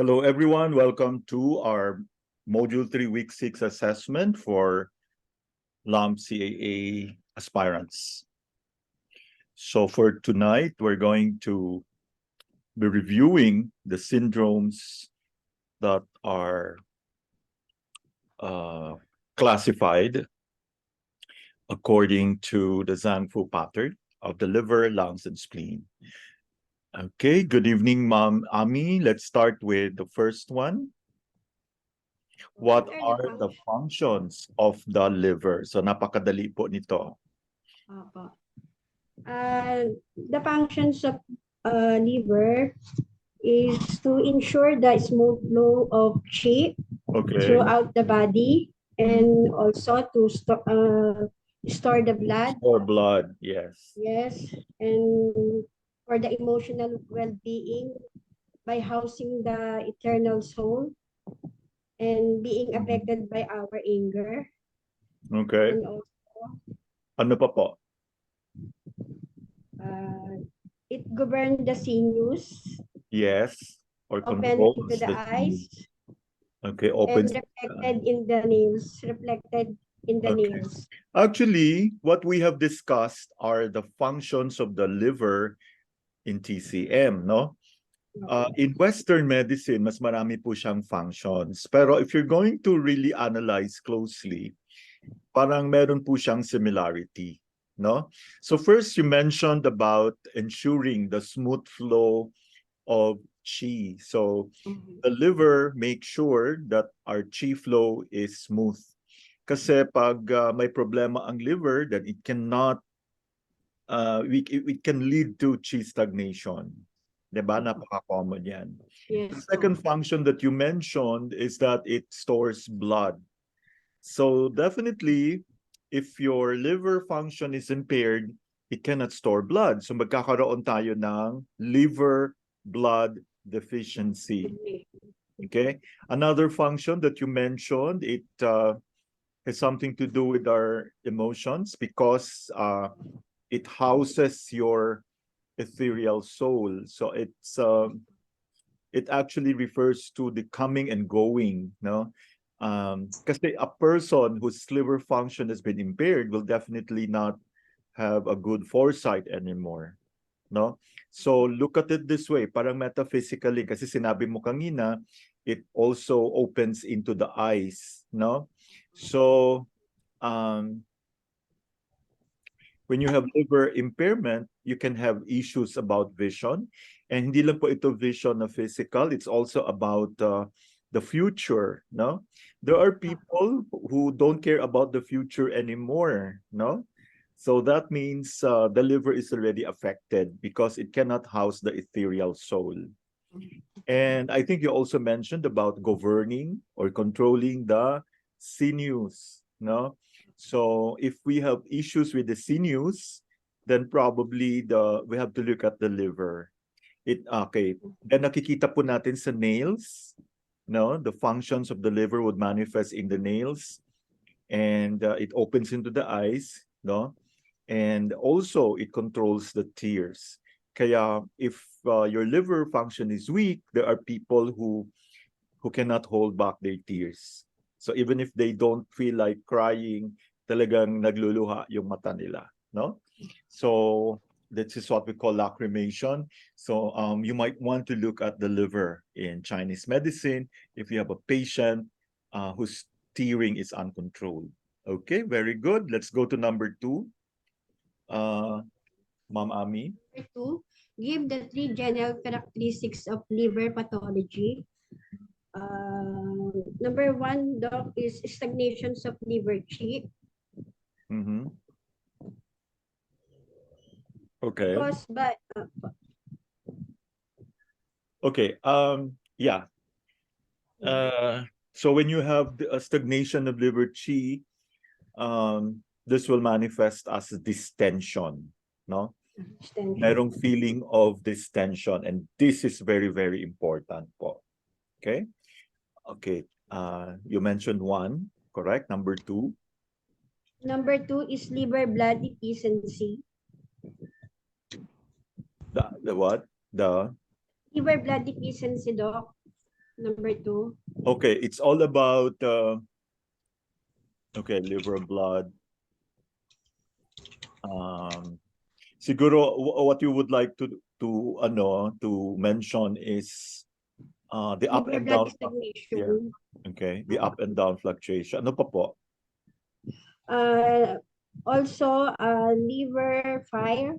Hello, everyone. Welcome to our Module 3, Week 6 assessment for LUM CAA aspirants. So for tonight, we're going to be reviewing the syndromes that are classified according to the Zhang-Fu pattern of the liver, lungs, and spleen. Okay, good evening, Ma'am Ami. Let's start with the first one. What are the functions of the liver? So napakadali po nito. The functions of liver is to ensure the smooth flow of qi throughout the body, and also to store the blood. Store blood, yes. Yes, and for the emotional well-being by housing the eternal soul and being affected by our anger. Okay. And also, ano pa po? It governs the sinews. Yes. Or Open controls into the eyes. Okay, opens. And reflected in the nails. Reflected in the nails. Actually, what we have discussed are the functions of the liver in TCM, no? In Western medicine, mas marami po siyang functions. Pero if you're going to really analyze closely, parang meron po siyang similarity, no? So first, you mentioned about ensuring the smooth flow of qi. So the liver makes sure that our qi flow is smooth. Kasi pag may problema ang liver, then it cannot, it can lead to qi stagnation. Diba? Napaka-common yan. Yes. The second function that you mentioned is that it stores blood. So definitely, if your liver function is impaired, it cannot store blood. So magkakaroon tayo ng liver blood deficiency. Okay. Another function that you mentioned, it has something to do with our emotions because it houses your ethereal soul. So it actually refers to the coming and going, no? Because a person whose liver function has been impaired will definitely not have a good foresight anymore, no? So look at it this way, parang metaphysically, kasi sinabi mo kanina, it also opens into the eyes, no? So when you have liver impairment, you can have issues about vision. And hindi lang po ito vision na physical, it's also about the future, no? There are people who don't care about the future anymore, no? So that means the liver is already affected because it cannot house the ethereal soul. And I think you also mentioned about governing or controlling the sinews, no? So if we have issues with the sinews, then probably we have to look at the liver. Okay. Then nakikita po natin sa nails, no? The functions of the liver would manifest in the nails, and it opens into the eyes, no? And also it controls the tears. Kaya if your liver function is weak, there are people who cannot hold back their tears. So even if they don't feel like crying, talagang nagluluha yung mata nila, no? So this is what we call lacrimation. So you might want to look at the liver in Chinese medicine if you have a patient whose tearing is uncontrolled. Okay, very good. Let's go to number 2. Ma'am Ami. Number 2, give the 3 general characteristics of liver pathology. Number 1, doc, is stagnations of liver qi. Okay. Caused by okay. Yeah. So when you have a stagnation of liver qi, this will manifest as distension, no? Merong feeling of distension, and this is very, very important po. Okay? Okay. You mentioned 1, correct? Number 2? Number 2 is liver blood deficiency. The what? The liver blood deficiency, doc. Number 2. Okay, it's all about okay, liver blood. Siguro what you would like to mention is the up Liver and blood down. Yeah. stagnation. Okay, the up and down fluctuation. Ano pa po? Also, liver fire.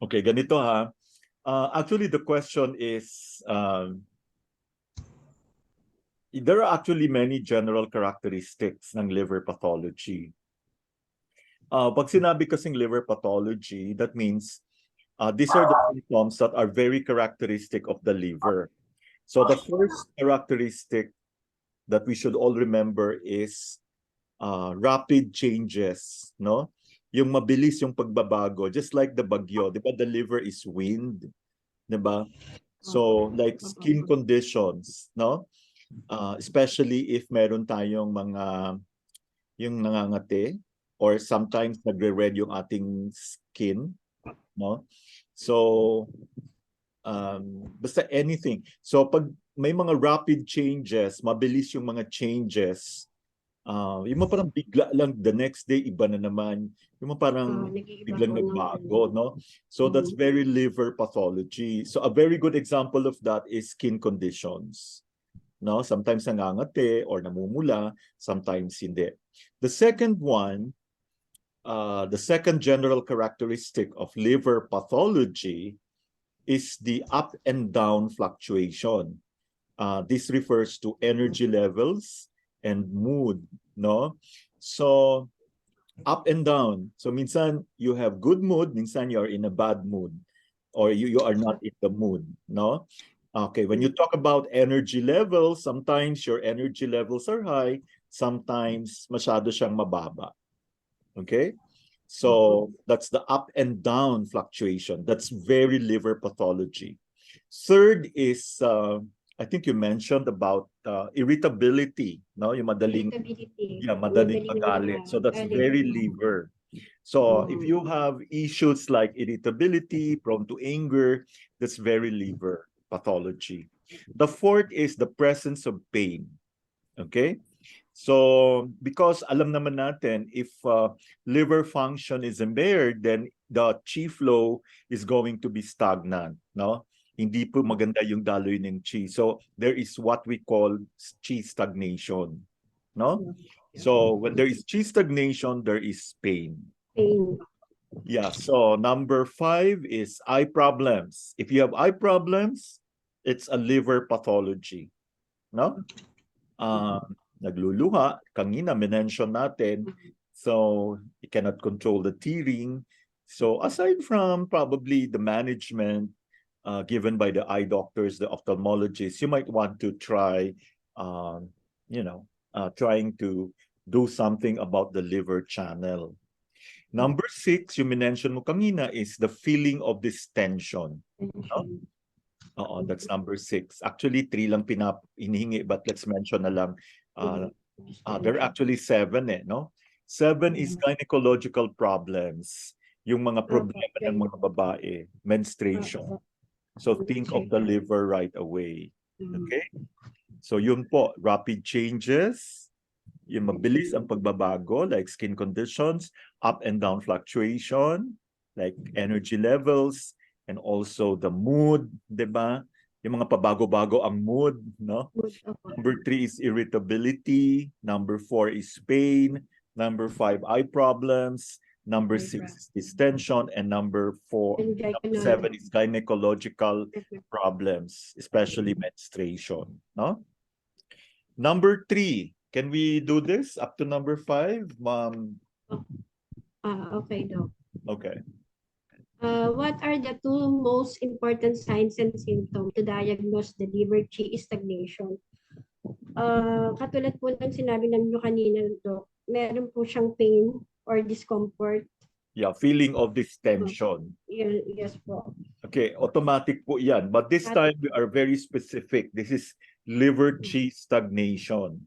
Okay, ganito ha. Actually, the question is, there are actually many general characteristics ng liver pathology. Pag sinabi kasing liver pathology, that means these are the symptoms that are very characteristic of the liver. So the first characteristic that we should all remember is rapid changes, no? Yung mabilis yung pagbabago, just like the bagyo, di ba? The liver is wind, di ba? So like skin conditions, no? Especially if meron tayong mga yung nangangati or sometimes nagre-red yung ating skin, no? So basta anything. So pag may mga rapid changes, mabilis yung mga changes, yung parang bigla lang the next day iba na naman, yung parang biglang nagbago, no? So that's very liver pathology. So a very good example of that is skin conditions, no? Sometimes nangangati or namumula, sometimes hindi. The second one, the second general characteristic of liver pathology is the up and down fluctuation. This refers to energy levels and mood, no? So up and down. So minsan you have good mood, minsan you're in a bad mood, or you are not in the mood, no? Okay, when you talk about energy levels, sometimes your energy levels are high, sometimes masyado siyang mababa. Okay? So that's the up and down fluctuation. That's very liver pathology. Third is, I think you mentioned about irritability, no? Yung madaling, madaling magalit. So that's very liver. So if you have issues like irritability, prone to anger, that's very liver pathology. The fourth is the presence of pain. Okay? So because alam naman natin, if liver function is impaired, then the chi flow is going to be stagnant, no? Hindi po maganda yung daloy ng chi. So there is what we call chi stagnation, no? So when there is chi stagnation, there is pain. Yeah, so number 5 is eye problems. If you have eye problems, it's a liver pathology, no? Nagluluha, kanina mention natin, so you cannot control the tearing. So aside from probably the management given by the eye doctors, the ophthalmologists, you might want to try, trying to do something about the liver channel. Number 6, you mentioned mo kanina, is the feeling of distension. No? That's number 6. Actually, 3 lang hinihingi, but let's mention na lang. There are actually 7 no? 7 is gynecological problems. Yung mga problema ng mga babae, menstruation. So think of the liver right away. Okay? So yun po, rapid changes, yung mabilis ang pagbabago like skin conditions, up and down fluctuation, like energy levels, and also the mood, di ba? Yung mga pabago-bago ang mood, no? Number 3 is irritability. Number 4 is pain. Number 5, eye problems. Number 6 is distension. And number 7 is gynecological problems, especially menstruation, no? Number 3, can we do this up to number 5, Ma'am? Okay, Doc. Okay. What are the 2 most important signs and symptoms to diagnose the liver chi stagnation? Katulad po ng sinabi namin kanina, Doc, meron po siyang pain or discomfort. Yeah, feeling of distension. Yes po. Okay, automatic po yan. But this time, we are very specific. This is liver chi stagnation.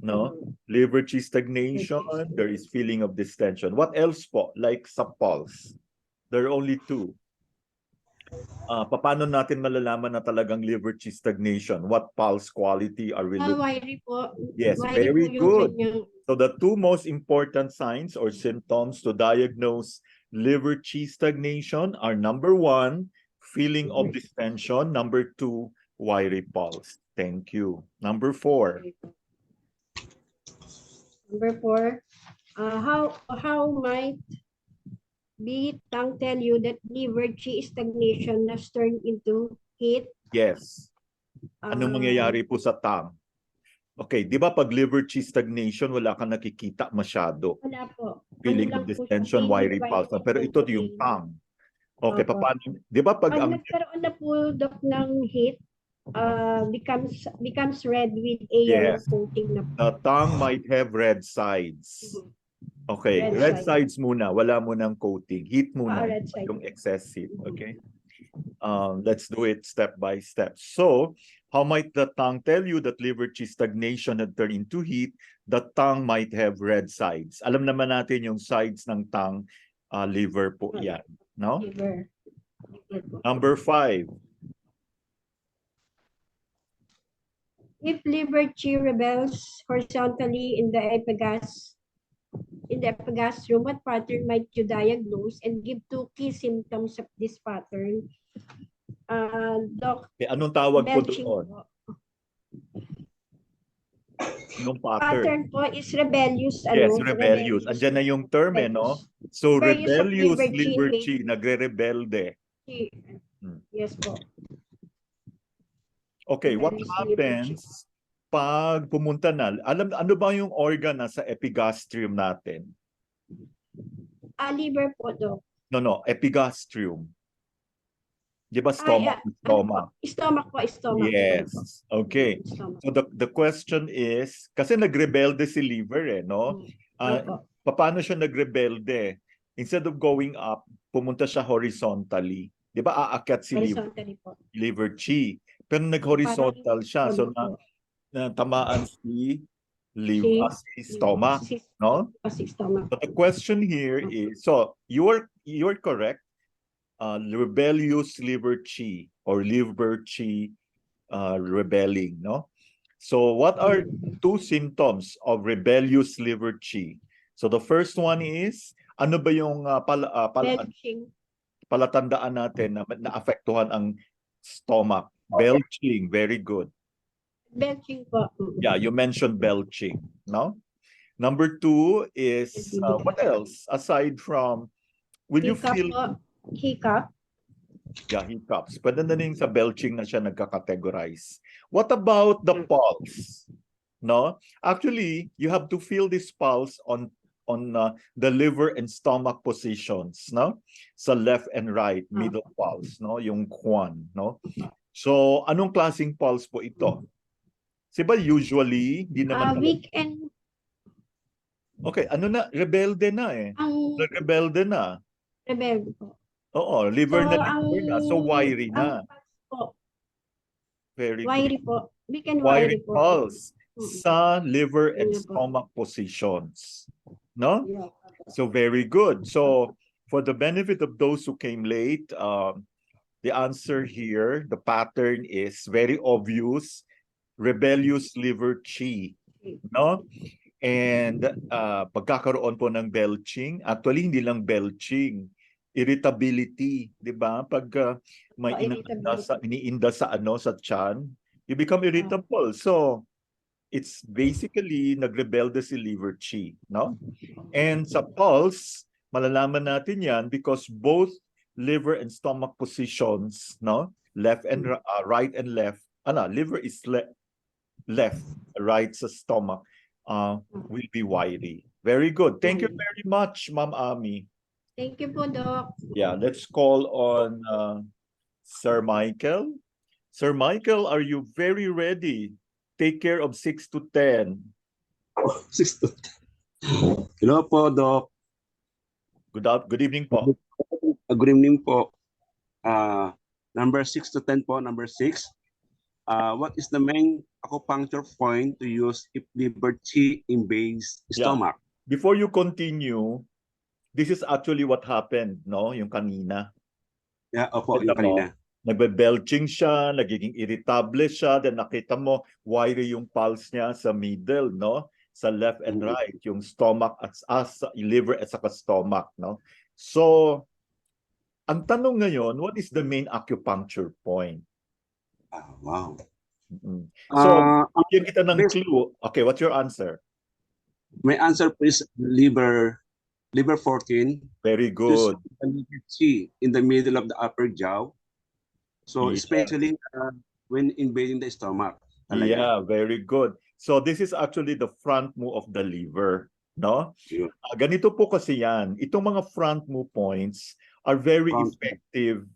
No? Liver chi stagnation, there is feeling of distension. What else po? Like sa pulse. There are only 2. paano natin malalaman na talagang liver chi stagnation? What pulse quality are we looking? Wiry po. Yes, Wiry very po yung good. kanyang... So the two most important signs or symptoms to diagnose liver chi stagnation are number 1, feeling of distension. Number 2, wiry pulse. Thank you. Number 4. Number 4, how might be tongue tell you that liver chi stagnation has turned into heat? Yes. Anong mangyayari po sa tongue? Okay, di ba pag liver chi stagnation, wala kang nakikita masyado. Wala po. Feeling of distension, wiry pulse. Pero ito yung tongue. Okay, paano? Di ba pag ang... nagkaroon na po, Doc, ng heat, becomes red with a yellow Yes. coating na po. The tongue might have red sides. Okay, red sides muna. Wala munang coating. Heat muna. Yung excess heat. Okay? Let's do it step by step. So, how might the tongue tell you that liver chi stagnation had turned into heat? The tongue might have red sides. Alam naman natin yung sides ng tongue, liver po yan. No? Liver. Number 5. If liver chi rebels horizontally in the epigastrum, what pattern might you diagnose and give 2 key symptoms of this pattern? Doc, Anong tawag po doon? Yung pattern po is rebellious. Yes, rebellious. Andiyan na yung term, no? So, rebellious liver chi, nagre-rebelde. Yes po. Okay, what happens pag pumunta na? Ano ba yung organ na sa epigastrium natin? Liver po, Doc. No, epigastrium. Di ba stomach? Stomach po, stomach. Yes. Okay. So the question is, kasi nagrebelde si liver no? Paano siya nagrebelde? Instead of going up, pumunta siya horizontally. Di ba aakyat si liver chi? Pero nag-horizontal siya. So tamaan si liver, si stomach, no? So the question here is, so you're correct. Rebellious liver chi or liver chi rebelling, no? So what are 2 symptoms of rebellious liver chi? So the first one is, ano ba yung palatandaan natin na naapektuhan ang stomach? Belching, very good. Belching po. Yeah, you mentioned belching, no? Number 2 is, what else? Aside from, will you feel... Hiccup? Yeah, hiccups. Pwede na rin sa belching na siya nagka-categorize. What about the pulse? No? Actually, you have to feel this pulse on the liver and stomach positions, no? Sa left and right, middle pulse, no? Yung Kwan, no? So, anong klaseng pulse po ito? Diba usually, di naman... weekend. Okay, ano na? Rebelde na eh. Rebelde na. Rebelde po. Oo, liver na liver na. So, wiry na. Very wiry good. Po. Weekend Wiry po. pulse sa liver and stomach positions. No? So, very good. So, for the benefit of those who came late, the answer here, the pattern is very obvious. Rebellious liver chi. No? And pagkakaroon po ng belching, actually hindi lang belching, irritability, 'di ba? Pag may iniinda sa sa tiyan, you become irritable. So it's basically nagrebelde si liver chi, no? And sa pulse, malalaman natin 'yan because both liver and stomach positions, no? Left and right and left. Liver is left, right sa stomach. Will be wiry. Very good. Thank you very much, Ma'am Ami. Thank you po, Doc. Yeah, let's call on Sir Michael. Sir Michael, are you very ready? Take care of 6 to 10. 6 to 10. Hello po, Doc. Good evening po. Good evening po. Number 6 to 10 po, number 6. What is the main acupuncture point to use if liver chi invades stomach? Before you continue, this is actually what happened, no? Yung kanina. Yeah, opo, yung kanina. nagbe-belching siya, nagiging irritable siya, then nakita mo, wiry yung pulse niya sa middle, no? Sa left and right, yung stomach at liver at saka stomach, no? So, ang tanong ngayon, what is the main acupuncture point? Wow. So, bigyan kita ng clue. Okay, what's your answer? My answer is liver 14. Very good. Liver Chi in the middle of the upper jaw. So yes. especially when invading the stomach. Talaga. Yeah, very good. So this is actually the front move of the liver, no? Yeah. Ganito po kasi yan. Itong mga front move points are very effective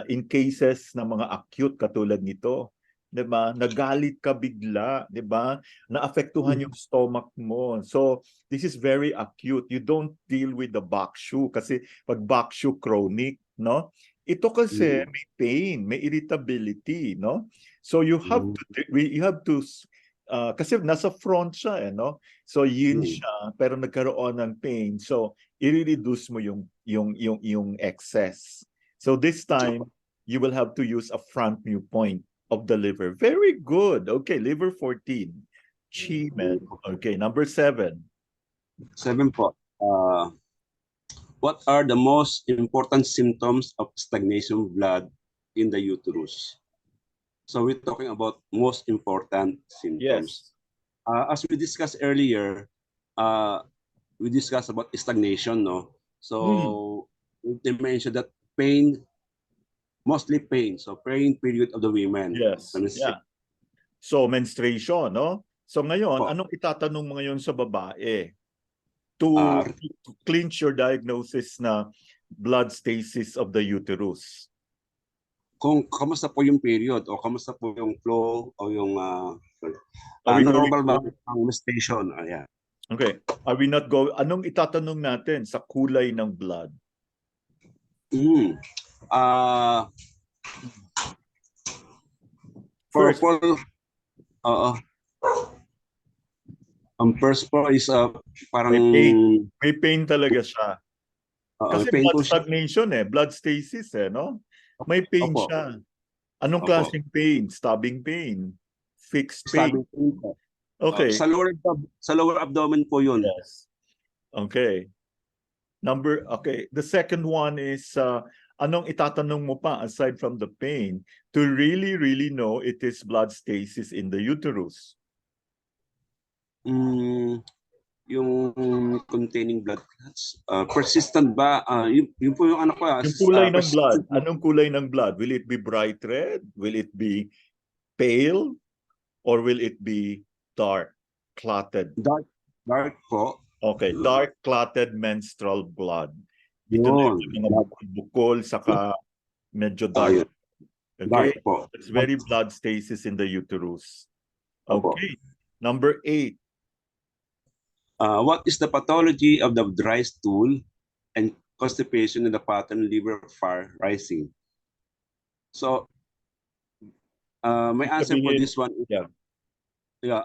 in cases ng mga acute katulad nito. 'Di ba? Nagalit ka bigla, 'di ba? Naapektuhan yung stomach mo. So, this is very acute. You don't deal with the back shoe kasi pag back shoe chronic, no? Ito kasi may pain, may irritability, no? So you have to kasi nasa front siya, no? So yin siya pero nagkaroon ng pain. So i-reduce mo yung excess. So this time you will have to use a front view point of the liver. Very good. Okay, liver 14. Chi, man. Okay, number 7. 7 po. What are the most important symptoms of stagnation blood in the uterus? So we're talking about most important symptoms. Yes. As we discussed earlier, we discussed about stagnation, no? So they mentioned that pain, mostly pain. So pain period of the women. Yes. Yeah. So menstruation, no? So ngayon, anong itatanong mo ngayon sa babae? To clinch your diagnosis na blood stasis of the uterus. Kung kamusta po yung period o kamusta po yung flow o yung normal ba ang menstruation? Yeah. Okay. Are we not anong itatanong natin sa kulay ng blood? Purple. Ang first po is parang may pain talaga siya. Kasi blood stagnation blood stasis no? May pain siya. Anong klaseng pain? Stabbing pain? Fixed pain? Okay. Sa lower abdomen po yun. Yes. Okay. The second one is anong itatanong mo pa aside from the pain to really know it is blood stasis in the uterus? Yung containing blood clots. Persistent ba? Yun po yung ano ko. Yung kulay ng blood. Anong kulay ng blood? Will it be bright red? Will it be pale? Or will it be dark, clotted? Dark po. Okay, dark clotted menstrual blood. Dito na yung mga bukol saka medyo dark. Okay, it's very blood stasis in the uterus. Okay, number 8. What is the pathology of the dry stool and constipation in the pattern liver far rising? So, my answer for this one is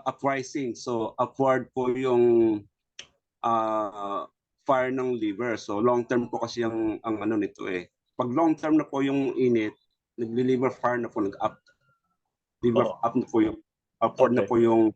uprising. So, upward po yung fire ng liver. So, long term po kasi ang ano nito Pag long term na po yung init, nagli-liver fire na po, nag-up. Liver up na po yung, upward na po yung.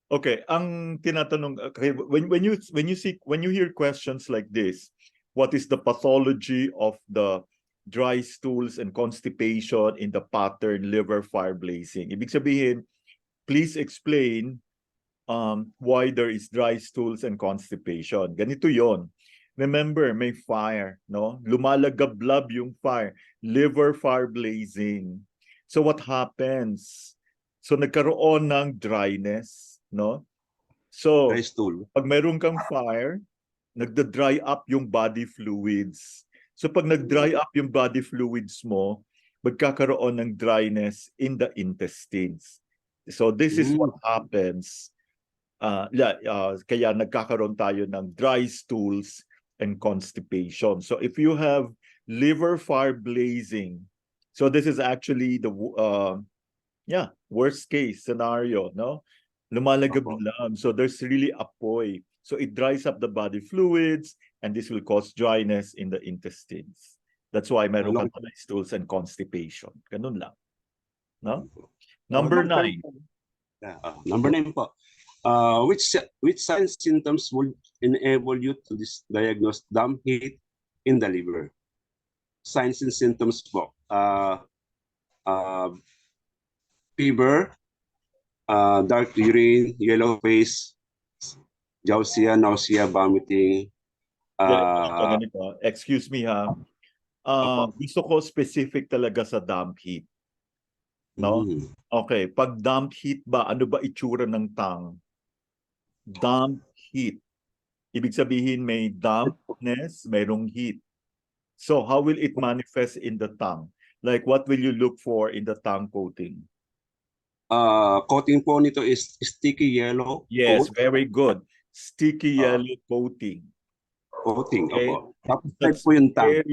Okay, ang tinatanong when you hear questions like this, what is the pathology of the dry stools and constipation in the pattern liver fire blazing? Ibig sabihin, please explain why there is dry stools and constipation. Ganito 'yon. Remember, may fire, no? Lumalagablab yung fire, liver fire blazing. So what happens? So nagkaroon ng dryness, no? So, pag meron kang fire, nagda-dry up yung body fluids. So pag nag-dry up yung body fluids mo, magkakaroon ng dryness in the intestines. So this is what happens. Kaya nagkakaroon tayo ng dry stools and constipation. So if you have liver fire blazing, so this is actually the worst case scenario, no? Lumalagablab. So there's really apoy. So it dries up the body fluids and this will cause dryness in the intestines. That's why meron kang mga stools and constipation. Ganun lang. No? Number 9. Number 9 po. Which signs symptoms would enable you to diagnose dump heat in the liver? Signs and symptoms po. Fever, dark urine, yellow face, nausea, vomiting. Ganito. Excuse me ha. Gusto ko specific talaga sa dump heat. No? Okay, pag dump heat ba, ano ba itsura ng tongue? Dump heat. Ibig sabihin may dampness, mayroong heat. So how will it manifest in the tongue? Like what will you look for in the tongue coating? Coating po nito is sticky yellow. Yes, very good. Sticky yellow coating. Coating, okay? That's po yung tongue.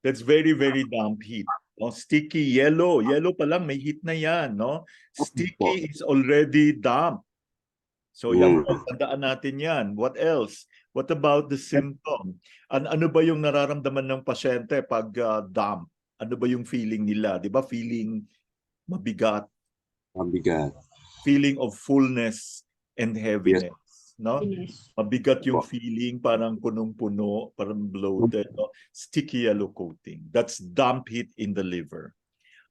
That's very, very damp heat. No? Sticky yellow. Yellow pa lang, may heat na yan. No? Sticky is already damp. So yan, tandaan natin yan. What else? What about the symptom? Ano ba yung nararamdaman ng pasyente pag damp? Ano ba yung feeling nila? Di ba feeling mabigat? Mabigat. Feeling of fullness and heaviness. Yes. No? Yes. Mabigat yung feeling, parang punong-puno, parang bloated. No? Sticky yellow coating. That's damp heat in the liver.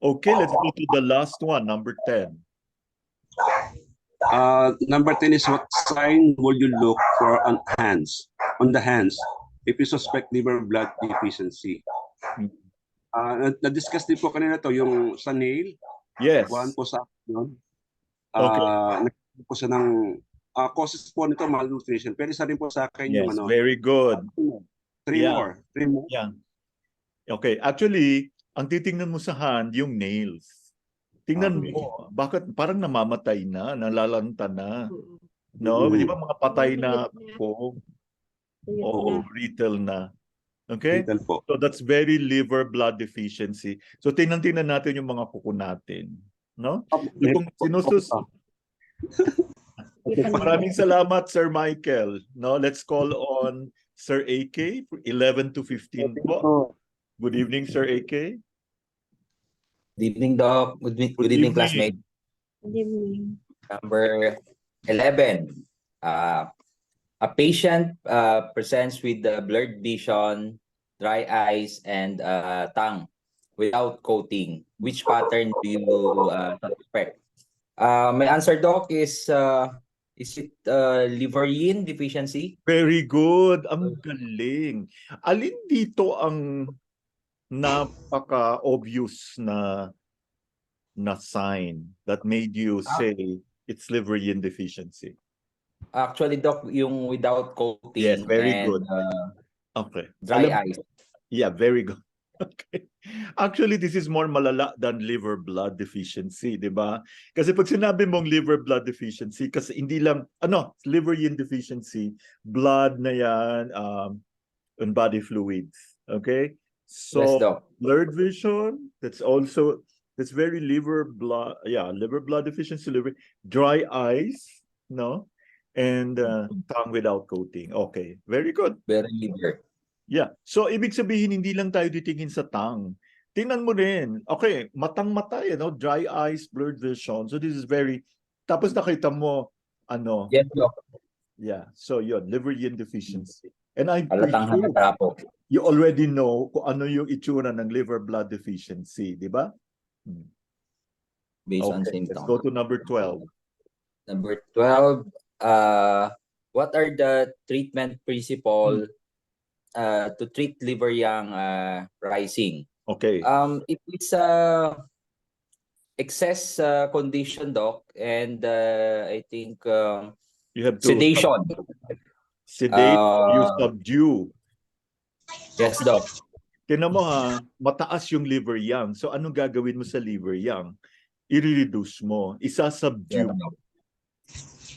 Okay, let's go to the last one, number 10. Number 10 is what sign will you look for on the hands if you suspect liver blood deficiency? Na-discuss din po kanina to yung sa nail. Yes. One po sa yun. Okay. Nagpo siya ng causes po nito malnutrition. Pero isa rin po sa akin yung ano. Very good. Three more. Yeah. Okay, actually, ang titingnan mo sa hand yung nails. Tingnan mo, bakit parang namamatay na, nalalanta na. No, di ba mga patay na po? Oo, brittle na. Okay? So that's very liver blood deficiency. So tingnan natin yung mga kuko natin, no? So, kung sinusus Maraming salamat, Sir Michael. No, let's call on Sir AK, 11 to 15 po. Good evening, Sir AK. Good evening, Doc. Good evening, classmate. Good evening. Number 11. A patient presents with blurred vision, dry eyes, and tongue without coating. Which pattern do you suspect? My answer, Doc, is it liver yin deficiency? Very good. Ang galing. Alin dito ang napaka-obvious na sign that made you say it's liver yin deficiency? Actually, Doc, yung without coating. Yes, very good. Okay. Dry eyes. Yeah, very good. Okay. Actually, this is more malala than liver blood deficiency, di ba? Kasi pag sinabi mong liver blood deficiency, kasi hindi lang, liver yin deficiency, blood na yan, and body fluids. Okay? So, yes, Doc. blurred vision, that's very liver blood deficiency, dry eyes, no? And tongue without coating. Okay, very good. Very liver. Yeah. So, ibig sabihin, hindi lang tayo titingin sa tongue. Tingnan mo rin. Okay, matang-mata, dry eyes, blurred vision. So, this is very, tapos nakita mo, Yes, Doc. Yeah. So, yun, liver yin deficiency. And I'm Halatang po. You already know kung ano yung itsura ng liver blood deficiency, di ba? Based on symptoms. Let's go to number 12. Number 12, what are the treatment principle to treat liver yang rising? Okay. If it's excess condition, Doc, and I think you have to sedation. Sedate, you subdue. Yes, Doc. Tingnan mo ha, mataas yung liver yang. So anong gagawin mo sa liver yang? I-reduce mo, isa-subdue. Yeah,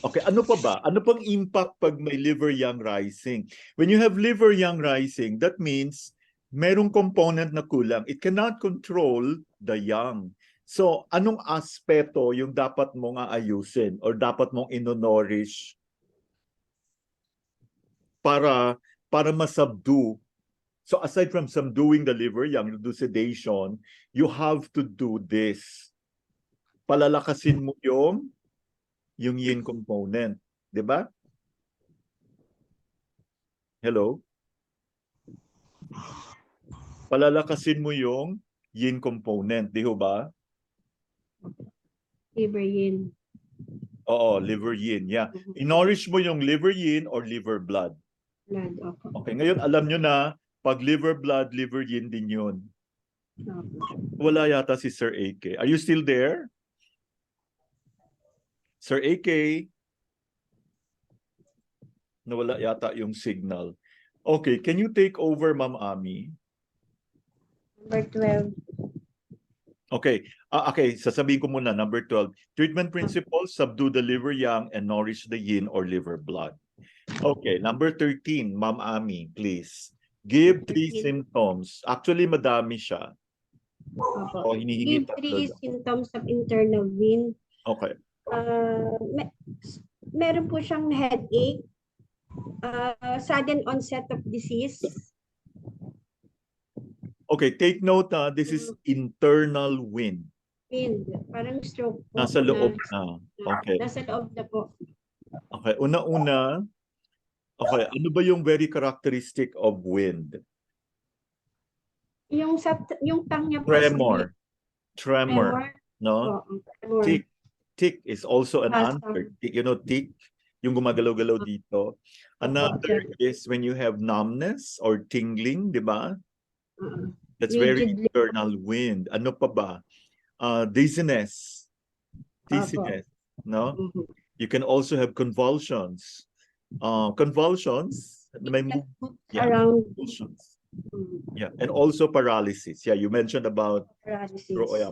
okay, ano pa ba? Ano pang impact pag may liver yang rising? When you have liver yang rising, that means merong component na kulang. It cannot control the yang. So, anong aspeto yung dapat mong aayusin or dapat mong ino-nourish para masubdue So aside from subduing the liver, yung elucidation, you have to do this. Palalakasin mo yung yin component. Diba? Hello? Palalakasin mo yung yin component. Di ba? Liver yin. Oo, liver yin. Yeah. I-nourish mo yung liver yin or liver blood. Blood, opo. Okay, ngayon alam nyo na, pag liver blood, liver yin din yun. Wala yata si Sir AK. Are you still there? Sir AK? Nawala yata yung signal. Okay, can you take over, Ma'am Ami? Number 12. Okay. Okay, sasabihin ko muna, number 12. Treatment principles, subdue the liver yang and nourish the yin or liver blood. Okay, number 13, Ma'am Ami, please. Give 3 symptoms. Actually, madami siya. Opo. Hinihingi Give 3 symptoms of internal wind. Okay. Meron po siyang headache, sudden onset of disease. Okay, take note, this is internal wind. Wind, parang stroke po. Nasa loob na. Okay. Nasa loob na po. Okay, una-una, okay, ano ba yung very characteristic of wind? Yung tongue niya po. Tremor. No? Tremor. Tick is also an answer. You know, tick, yung gumagalaw-galaw dito. Another is when you have numbness or tingling, di ba? That's very internal wind. Ano pa ba? Dizziness. No? You can also have convulsions. Convulsions, may convulsions. Yeah, and also paralysis. Yeah, you mentioned about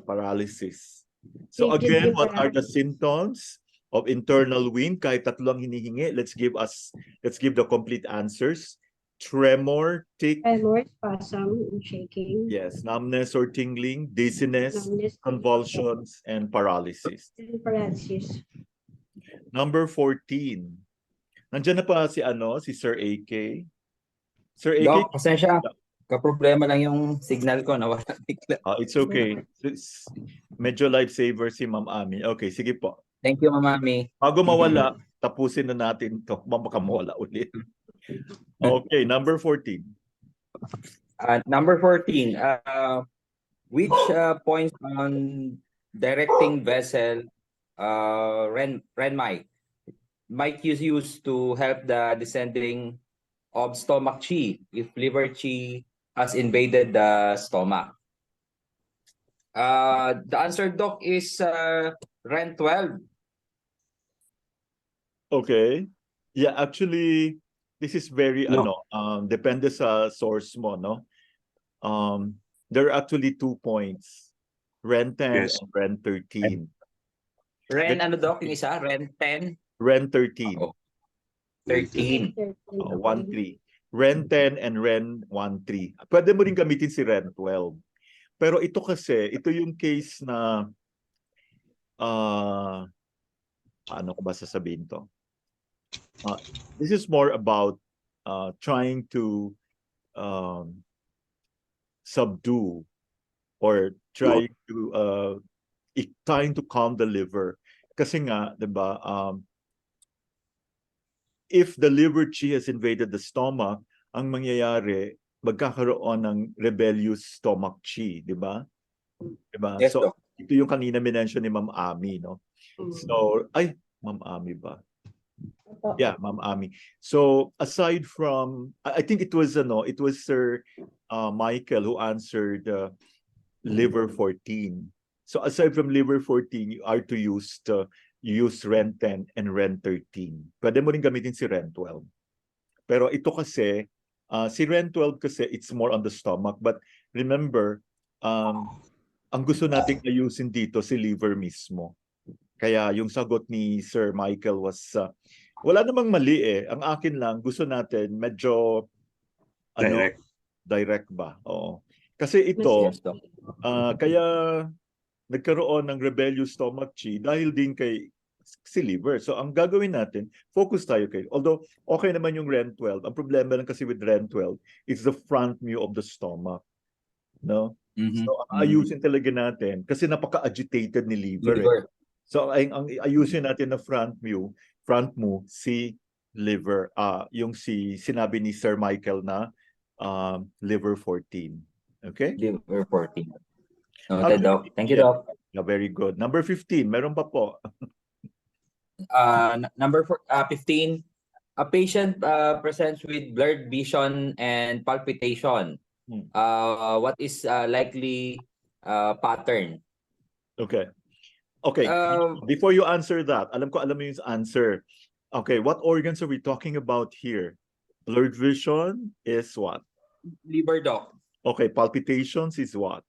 paralysis. So again, what are the symptoms of internal wind? Kahit tatlo ang hinihingi, let's give the complete answers. Tremor, tick, spasm, shaking. Yes, numbness or tingling, dizziness, convulsions, and paralysis. Number 14. Nandiyan na pa si Sir AK. Sir AK. Doc, pasensya. Kaproblema lang yung signal ko, nawala bigla. It's okay. Medyo lifesaver si Ma'am Ami. Okay, sige po. Thank you, Ma'am Ami. Bago mawala, tapusin na natin ito. Baka mawala ulit. Okay, number 14. Number 14. Which points on directing vessel Renmai might use to help the descending of stomach chi if liver chi has invaded the stomach? The answer, Doc, is Ren 12. Okay. Yeah, actually, this is very depende sa source mo, no? There are actually 2 points. Ren 10 and Ren 13. Ren ano, Doc, yung isa? Ren 10? Ren 13. 13. 1-3. Ren 10 and Ren 1-3. Pwede mo rin gamitin si Ren 12. Pero ito kasi, ito yung case na ano ko ba sasabihin to? This is more about trying to subdue or trying to calm the liver. Kasi nga, 'di ba, if the liver chi has invaded the stomach, ang mangyayari, magkakaroon ng rebellious stomach chi, 'di ba? 'Di ba? Yes, so, ito yung kanina minention ni Ma'am Ami, no? So, Ma'am Ami ba? Yeah, Ma'am Ami. So, aside from, I think it was Sir Michael who answered liver 14. So, aside from liver 14, you are to use Ren 10 and Ren 13. Pwede mo rin gamitin si Ren 12. Pero ito kasi, si Ren 12 kasi, it's more on the stomach. But remember, ang gusto nating ayusin dito si liver mismo. Kaya yung sagot ni Sir Michael was, wala namang mali eh. Ang akin lang, gusto natin medyo, direct ba? Oo. Kasi ito, kaya nagkaroon ng rebellious stomach chi dahil din kay si liver. So ang gagawin natin, focus tayo kay. Although okay naman yung REM12, ang problema lang kasi with REM12 is the front view of the stomach. No? So ayusin talaga natin kasi napaka-agitated ni liver. Liver. So ang ayusin natin na front mo si liver, yung sinabi ni Sir Michael na liver 14. Okay? Liver 14. Noted, Doc. Thank you, Doc. Yeah, very good. Number 15, meron pa po. Number 15, a patient presents with blurred vision and palpitation. What is likely pattern? Okay. Before you answer that, alam mo yung answer. Okay, what organs are we talking about here? Blurred vision is what? Liver, Doc. Okay, palpitations is what?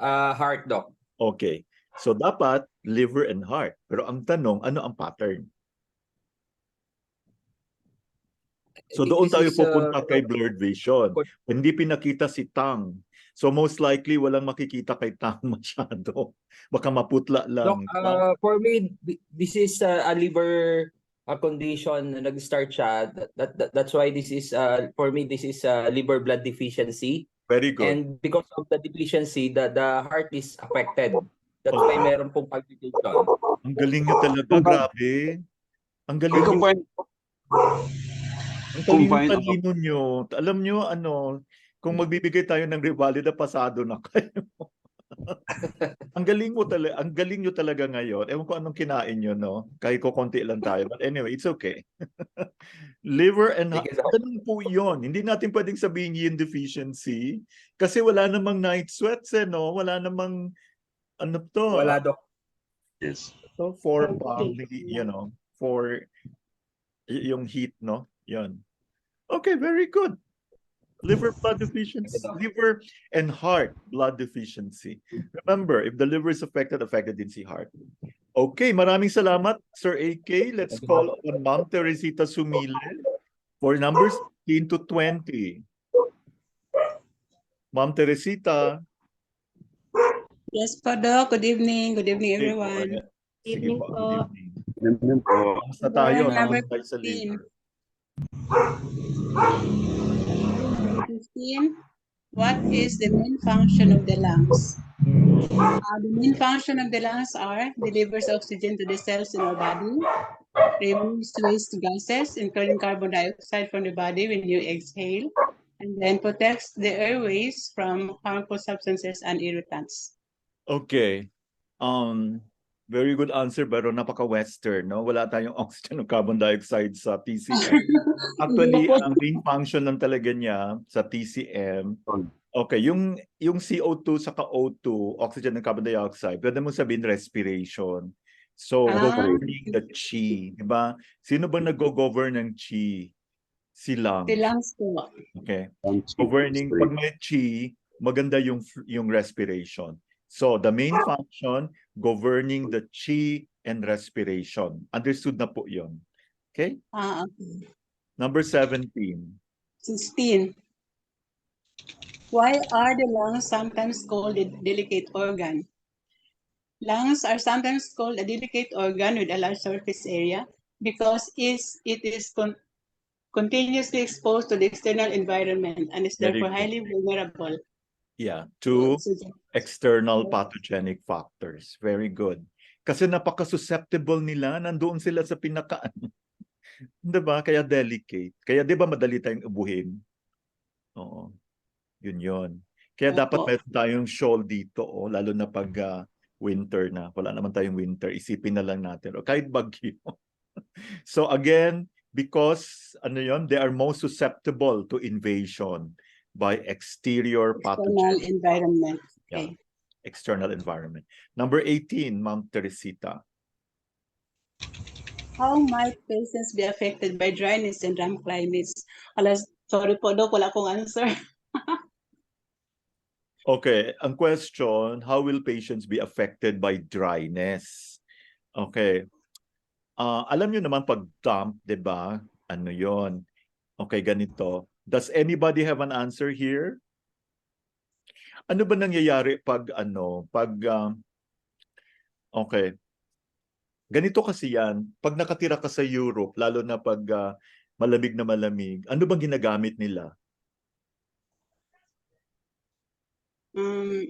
Heart, Doc. Okay. So dapat liver and heart. Pero ang tanong, ano ang pattern? So doon tayo pupunta kay blurred vision. Hindi pinakita si tongue. So most likely walang makikita kay tongue masyado. Baka maputla lang. Doc, for me, this is a liver condition na nag-start siya. That's why this is, for me, this is liver blood deficiency. Very good. And because of the deficiency, the heart is affected. That's why meron pong palpitation. Ang galing nyo talaga, grabe. Ang galing nyo. Ang talino nyo. Alam nyo, kung magbibigay tayo ng revalida, pasado na kayo. Ang galing nyo talaga ngayon. Ewan ko anong kinain nyo, no? Kahit ko konti lang tayo. But anyway, it's okay. Liver and heart. Ganun po yun. Hindi natin pwedeng sabihin yin deficiency kasi wala namang night sweats, no? Wala namang, Wala, Doc. Yes. So, for yung heat, no? Yun. Okay, very good. Liver blood deficiency, liver and heart blood deficiency. Remember, if the liver is affected din si heart. Okay, maraming salamat, Sir AK. Let's call on Ma'am Teresita Sumile for numbers 15 to 20. Ma'am Teresita. Yes po, Doc. Good evening. Good evening, everyone. Good evening po. Good evening po. Basta tayo, Number tayo sa 15. liver. 15. What is the main function of the lungs? The main function of the lungs are delivers oxygen to the cells in our body, removes waste gases, including carbon dioxide from the body when you exhale, and then protects the airways from harmful substances and irritants. Okay. Very good answer, pero napaka-Western, no? Wala tayong oxygen o carbon dioxide sa TCM. Actually, ang main function lang talaga niya sa TCM, okay, yung CO2 saka O2, oxygen and carbon dioxide, pwede mo sabihin respiration. So, governing the chi, di ba? Sino ba nag-govern ng chi? Si lungs. Si lungs po. Okay. Governing, pag may chi, maganda yung respiration. So, the main function, governing the chi and respiration. Understood na po yun. Okay? Okay. Number 17. 16. Why are the lungs sometimes called a delicate organ? Lungs are sometimes called a delicate organ with a large surface area because it is continuously exposed to the external environment and is therefore highly vulnerable. Yeah, to external pathogenic factors. Very good. Kasi napaka-susceptible nila, nandoon sila sa pinakaan. Diba? Kaya delicate. Kaya di ba madali tayong ubuhin? Oo. Yun. Kaya dapat meron tayong shawl dito, lalo na pag winter na. Wala naman tayong winter. Isipin na lang natin. O kahit bagyo. So again, because they are most susceptible to invasion by external environment. Okay. Yeah, external environment. Number 18, Ma'am Teresita. How might patients be affected by dryness and damp climates? Sorry po, Doc, wala akong answer. Okay, ang question, how will patients be affected by dryness? Okay. Alam nyo naman pag damp, di ba? Ano yon? Okay, ganito. Does anybody have an answer here? Ano ba nangyayari pag okay. Ganito kasi yan, pag nakatira ka sa Europe, lalo na pag malamig na malamig, ano bang ginagamit nila?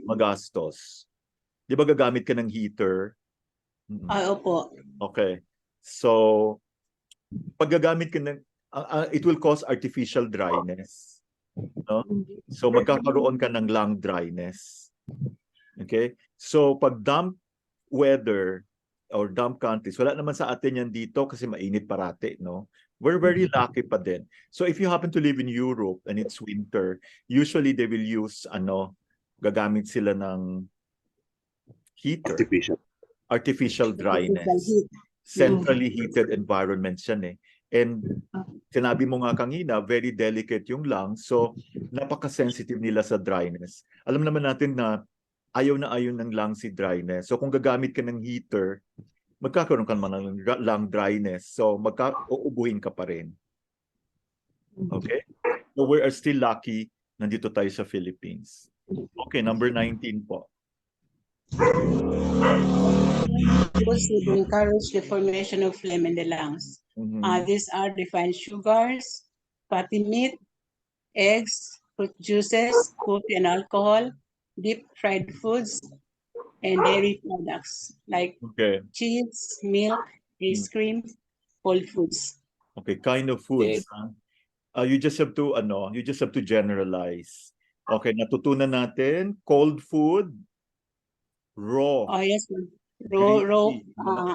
Magastos. Di ba gagamit ka ng heater? Opo. Okay. So, pag gagamit ka ng, it will cause artificial dryness. No? So, magkakaroon ka ng lung dryness. Okay? So, pag damp weather or damp countries, wala naman sa atin yan dito kasi mainit parati, no? We're very lucky pa din. So if you happen to live in Europe and it's winter, usually they will use, gagamit sila ng heater. Artificial dryness. Centrally heated environments yan eh. And sinabi mo nga kanina, very delicate yung lungs, so napaka-sensitive nila sa dryness. Alam naman natin na ayaw na ayaw ng lung si dryness. So kung gagamit ka ng heater, magkakaroon ka naman ng lung dryness. So uubuhin ka pa rin. Okay? So we are still lucky nandito tayo sa Philippines. Okay, number 19 po. Foods would encourage the formation of phlegm in the lungs. These are refined sugars, fatty meat, eggs, fruit juices, coffee and alcohol, deep fried foods, and dairy products like cheese, milk, ice cream, cold foods. Okay, kind of foods. You just have to generalize. Okay, natutunan natin cold food, raw. Oh yes, raw,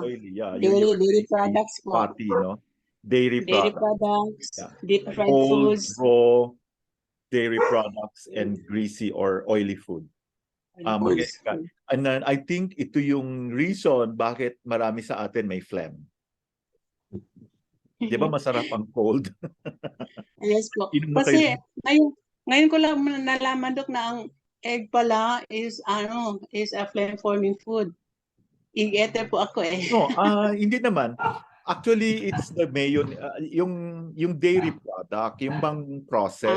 oily, yeah. Dairy products, fatty, no? Dairy products, yeah. deep fried Cold, foods, raw, dairy products, and greasy or oily food. And then I think ito yung reason bakit marami sa atin may phlegm. Di ba masarap ang cold? Yes po. Kasi ngayon ko lang nalaman, Dok, na ang egg pala is a phlegm forming food. Egg-eater po ako eh. No, hindi naman. Actually, it's the yung dairy product, yung bang process.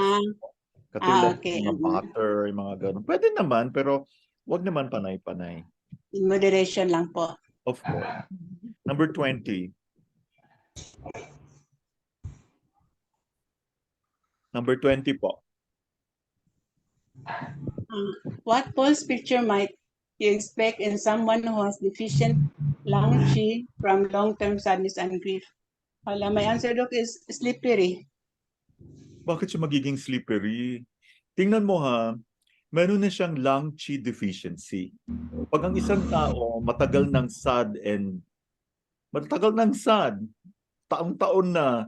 Katulad ng mga butter, yung mga ganun. Pwede naman, pero wag naman panay-panay. In moderation lang po. Of course. Number 20. Number 20 po. What pulse picture might you expect in someone who has deficient lung qi from long-term sadness and grief? My answer, Doc, is slippery. Bakit siya magiging slippery? Tingnan mo ha, meron na siyang lung qi deficiency. Pag ang isang tao matagal ng sad, taong-taon na,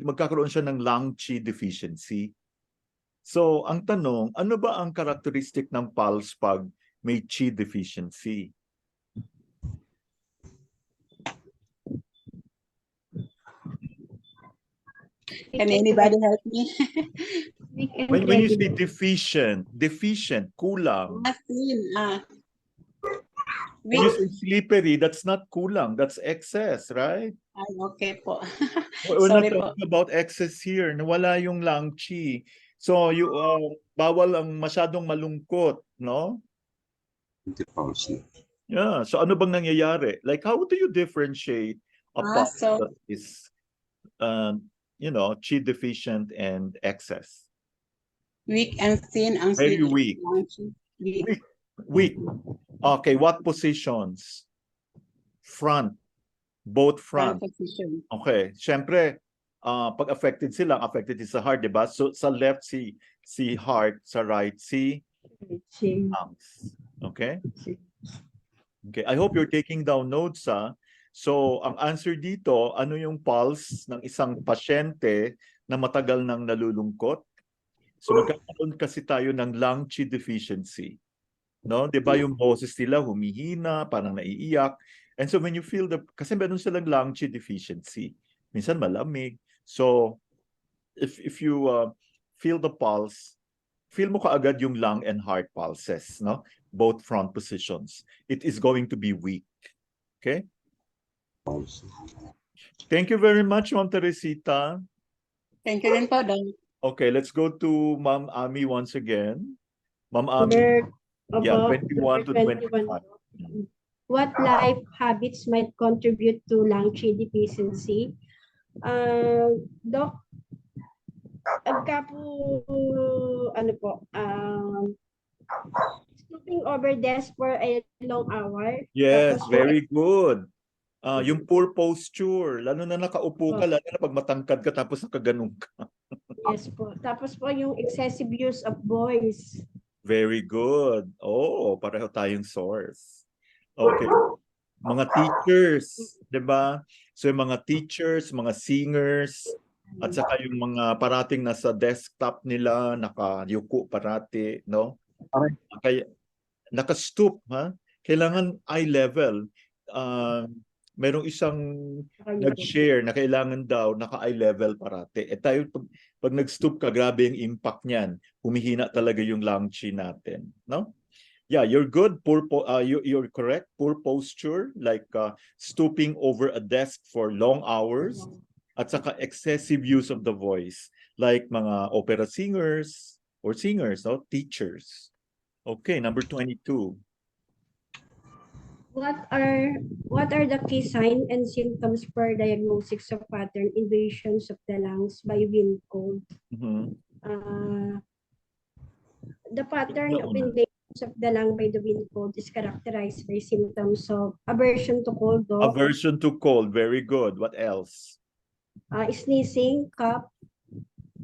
magkakaroon siya ng lung qi deficiency. So, ang tanong, ano ba ang characteristic ng pulse pag may qi deficiency? Can anybody help me? When you say deficient, kulang. When you say slippery, that's not kulang, that's excess, right? Okay po. We're not talking about excess here. Nawala yung lung qi. So, bawal ang masyadong malungkot, no? Yeah. So, ano bang nangyayari? Like, how do you differentiate a pulse that is, qi deficient and excess? Weak and thin. Very weak. Weak. Okay, what positions? Front. Both front. Okay. Siyempre, pag affected sila, affected is sa heart, diba? So, sa left, si heart. Sa right, si lungs. Okay? Okay. I hope you're taking down notes, ha? So, ang answer dito, ano yung pulse ng isang pasyente na matagal nang nalulungkot? So, magkakaroon kasi tayo ng lung qi deficiency. No? Diba yung boses nila humihina, parang naiiyak. And so, when you feel kasi meron silang lung qi deficiency. Minsan malamig. So, if you feel the pulse, feel mo kaagad yung lung and heart pulses, no? Both front positions. It is going to be weak. Okay? Thank you very much, Ma'am Teresita. Thank you rin po, Doc. Okay, let's go to Ma'am Ami once again. Ma'am Ami. Yeah, 21 to 25. What life habits might contribute to lung qi deficiency? Doc, pagka po, ano po, stooping over desk for a long hour. Yes, Tapos po, very good. Yung poor posture, lalo na nakaupo ka, lalo na pag matangkad ka tapos nakaganong ka. yes po. Tapos po yung excessive use of voice. Very good. Oh, pareho tayong source. Okay. Mga teachers, 'di ba? So yung mga teachers, mga singers, at saka yung mga parating nasa desktop nila, nakayuko parati, no? Kaya naka-stoop, ha? Kailangan eye level. Merong isang nag-share na kailangan daw naka-eye level parati. Tayo pag nag-stoop ka, grabe yung impact niyan. Humihina talaga yung lung qi natin, no? Yeah, you're good. You're correct. Poor posture, like stooping over a desk for long hours, at saka excessive use of the voice, like mga opera singers or singers, no? Teachers. Okay, number 22. What are the key signs and symptoms for diagnosis of pattern invasions of the lungs by wind cold? The pattern of invasions of the lung by the wind cold is characterized by symptoms of aversion to cold, aversion to cold, very good. What else? Sneezing, cough.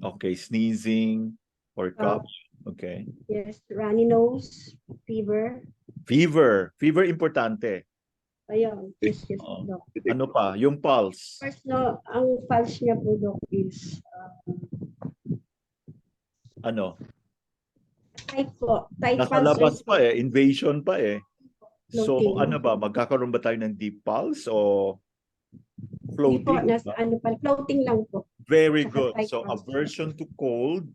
Okay, sneezing or cough. Okay. Yes, runny nose, fever. Fever importante. Ayun, yes, Doc. Ano pa? Yung pulse. First, no, ang pulse niya po, Doc, is ano? Tight po. Tight Nasa pulse. labas pa eh. Invasion pa eh. So Floating. ano ba? Magkakaroon ba tayo ng deep pulse o floating? Hindi po, nasa ano pa. Floating lang po. Very Saka good. tight So pulse. aversion to cold.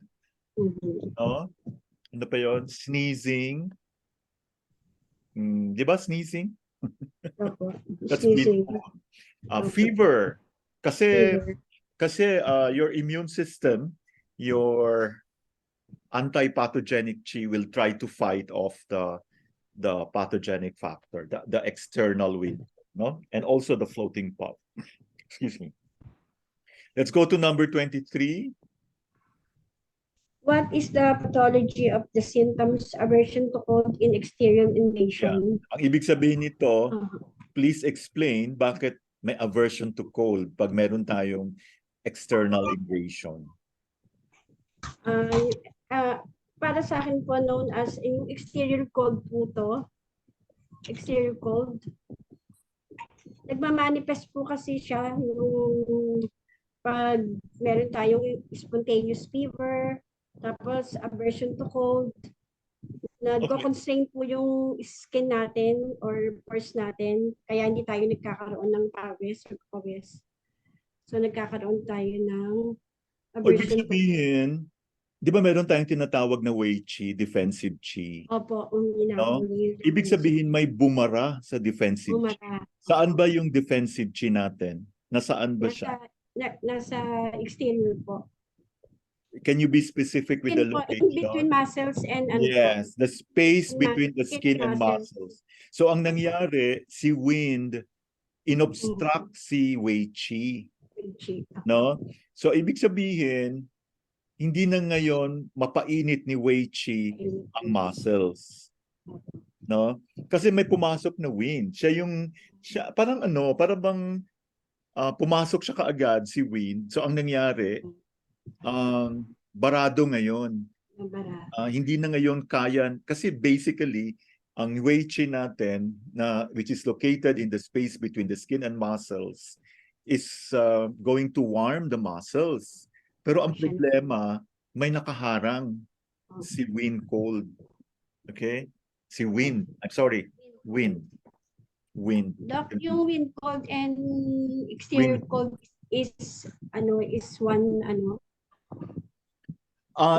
No? Ano pa yun? Sneezing. Di ba sneezing? That's Sneezing. Fever. Kasi Fever. your immune system, your anti-pathogenic qi will try to fight off the pathogenic factor, the external wind, no? And also the floating pulse. Excuse me. Let's go to number 23. What is the pathology of the symptoms aversion to cold in exterior invasion? Ang ibig sabihin nito, please explain bakit may aversion to cold pag meron tayong external invasion. Para sa akin po known as yung exterior cold po to. Exterior cold. Nagmamanifest po kasi siya yung pag meron tayong spontaneous fever, tapos aversion to cold, nagko-constrain po yung skin natin or pores natin, kaya hindi tayo nagkakaroon ng pawis. So nagkakaroon tayo ng aversion to cold. Di ba meron tayong tinatawag na wei qi, defensive qi? Opo, no? Ibig sabihin may bumara sa defensive qi. Saan ba yung defensive qi natin? Nasaan ba siya? Nasa exterior po. Can you be specific with the location? In between muscles and yes, the space between the skin and muscles. So ang nangyari, si wind inobstruct si wei qi. No? So ibig sabihin, hindi na ngayon mapainit ni wei qi ang muscles. No? Kasi may pumasok na wind. Parang bang pumasok siya kaagad si wind. So ang nangyari, barado ngayon. Hindi na ngayon kaya, kasi basically, ang wei qi natin, which is located in the space between the skin and muscles, is going to warm the muscles. Pero ang problema, may nakaharang si wind cold. Okay? Si wind. I'm sorry. Wind. Doc, yung wind cold and exterior cold is one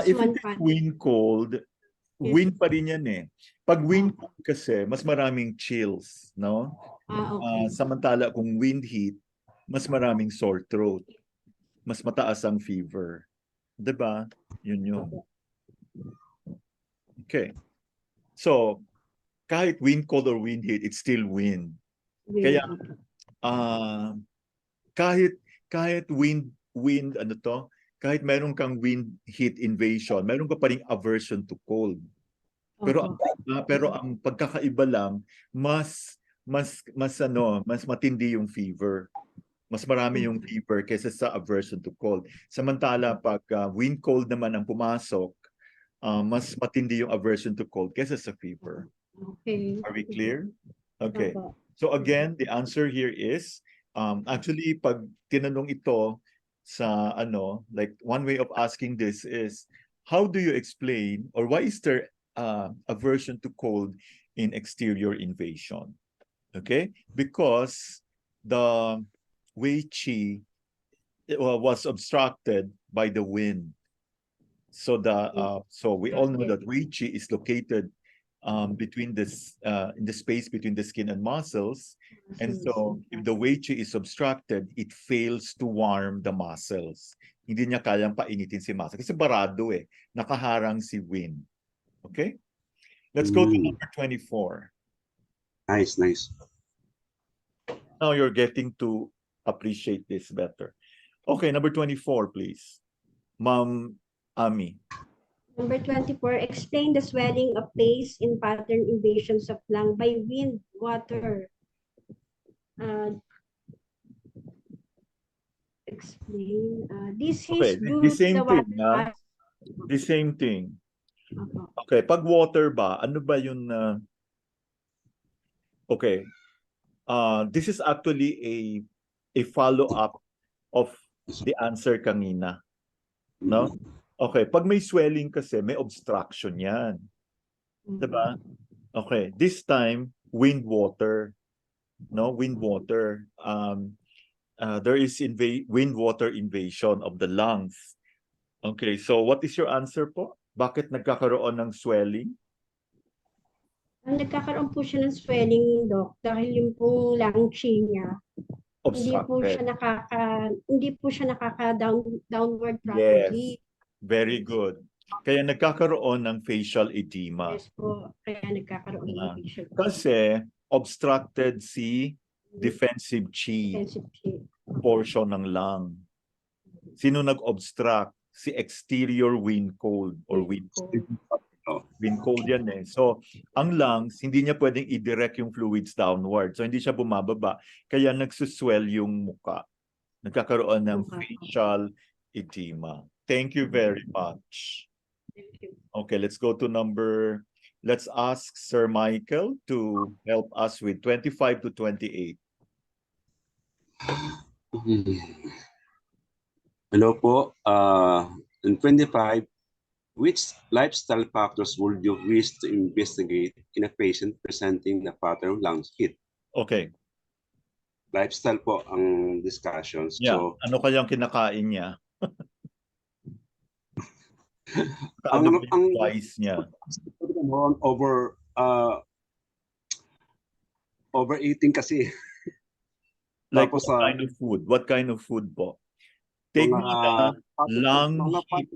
if it is wind cold, wind pa rin yan eh. Pag wind cold kasi, mas maraming chills, no? Okay. Samantala kung wind heat, mas maraming sore throat. Mas mataas ang fever. Diba? Yun. Okay. So, kahit wind cold or wind heat, it's still wind. Kaya kahit wind ano to, kahit meron kang wind heat invasion, meron ka pa ring aversion to cold. Pero ang pagkakaiba lang, mas matindi yung fever. Mas marami yung fever kaysa sa aversion to cold. Samantala pag wind cold naman ang pumasok, mas matindi yung aversion to cold kaysa sa fever. Okay. Are we clear? Okay. So again, the answer here is actually pag tinanong ito sa like one way of asking this is, how do you explain, or why is there aversion to cold in exterior invasion? Okay, because the Wei Qi was obstructed by the wind. So we all know that Wei Qi is located between this in the space between the skin and muscles, and so if the Wei Qi is obstructed, it fails to warm the muscles. Hindi niya kayang painitin si muscle kasi barado nakaharang si wind. Okay, let's go to number 24. Nice. Now you're getting to appreciate this better. Okay, number 24, please. Ma'am Ami. Number 24, explain the swelling of face in pattern invasions of lung by wind, water. Explain. This is due the to same the thing. water. The same thing. Okay, pag water ba, ano ba yun? Okay. This is actually a follow-up of the answer kanina. No? Okay, pag may swelling kasi, may obstruction yan. Diba? Okay, this time, wind water. No, wind water. There is wind water invasion of the lungs. Okay, so what is your answer po? Bakit nagkakaroon ng swelling? Nagkakaroon po siya ng swelling, Doc, dahil yung pong lung chi niya, hindi po siya downward properly. Yes, very good. Kaya nagkakaroon ng facial edema. Yes po, kaya nagkakaroon ng facial edema. Kasi obstructed si defensive chi portion ng lung. Sino nag-obstruct? Si exterior wind cold or wind cold yan So, ang lungs, hindi niya pwedeng i-direct yung fluids downward. So, hindi siya bumababa. Kaya nagsuswell yung muka. Nagkakaroon ng facial edema. Thank you very much. Thank you. Okay, let's go to let's ask Sir Michael to help us with 25 to 28. Hello po. In 25, which lifestyle factors would you wish to investigate in a patient presenting the pattern of lung heat? Okay. Lifestyle po ang discussions. Yeah. So, ano kayang kinakain niya? ang advice niya? Overeating kasi. Like what kind of food? What kind of food po? Take muna lung heat.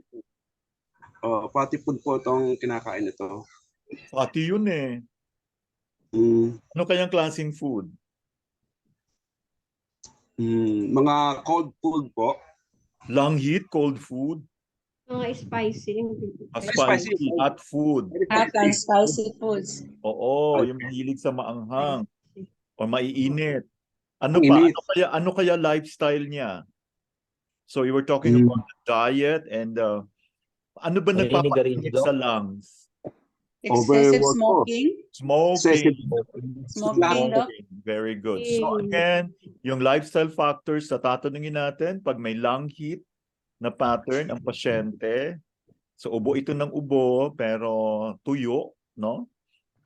Fatty food po itong kinakain ito. Fatty yun Ano kayang klaseng food? Mga cold food po. Lung heat, cold food? Mga spicy. Spicy, hot food. Hot and spicy foods. Oo, yung mahilig sa maanghang. O maiinit. Ano pa? Ano kaya lifestyle niya? So you were talking about the diet and ano ba nagpapainit sa lungs? Excessive smoking. Smoking. Very good. So again, yung lifestyle factors sa tatanungin natin pag may lung heat na pattern ang pasyente. So ubo ito ng ubo pero tuyo, no?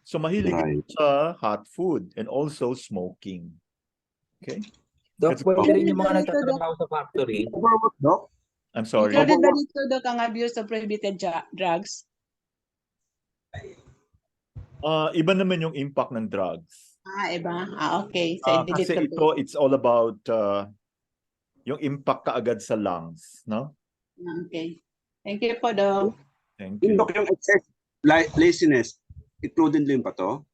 So mahilig sa hot food and also smoking. Okay? Dok, pwede rin yung mga nagtatrabaho sa factory. Doc? I'm sorry. Included ba dito, Doc, ang abuse of prohibited drugs? Iba naman yung impact ng drugs. Iba? Okay. So, kasi it's all about yung impact kaagad sa lungs, no? Okay. Thank you po, Doc. Thank you. Doc, yung excess laziness, included din pa to?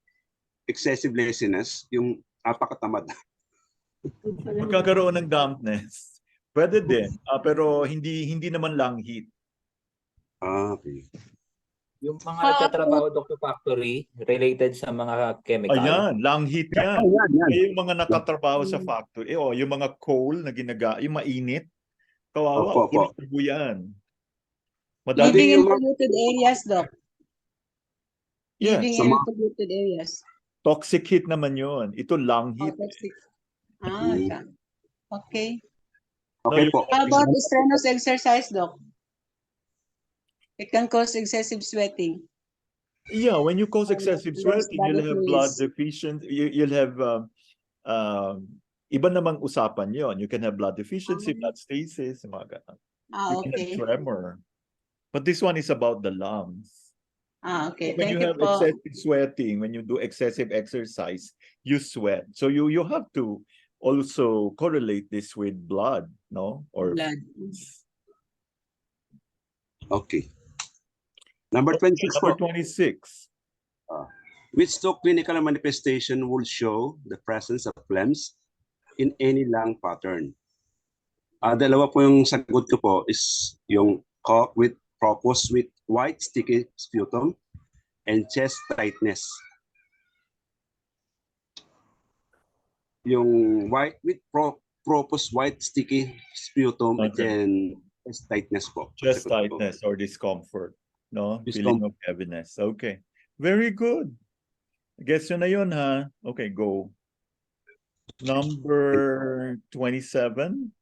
excessive laziness, yung napakatamad. Magkakaroon ng dampness. Pwede din, pero hindi naman lang heat. Okay. Yung mga nagtatrabaho doon sa factory related sa mga chemical. Ayan, lang heat yan. Kaya yung mga nakatrabaho sa factory, yung mga coal na yung mainit, kawawa, Opo. yan. Living in polluted areas, Doc. Yes. Living in polluted areas. Toxic heat naman yun. Ito lang heat. Toxic. Okay. Okay po. How about strenuous exercise, Doc? It can cause excessive sweating. Yeah, when you cause excessive sweating, you'll have blood deficiency. You'll have iba namang usapan yon. You can have blood deficiency, blood stasis, mga ganun. You can have tremor. But this one is about the lungs. Okay. When you have excessive sweating, when you do excessive exercise, you sweat. So you have to also correlate this with blood, no? Or blood. Okay. Number 26. Number 26. Which two clinical manifestation will show the presence of phlegms in any lung pattern? Dalawa po yung sagot ko po is yung cough with propose with white sticky sputum and chest tightness. Yung white with propose white sticky sputum and then chest tightness po. Chest tightness or discomfort. No? Feeling of heaviness. Okay. Very good. Guess yun na yun, ha? Okay, go. Number 27.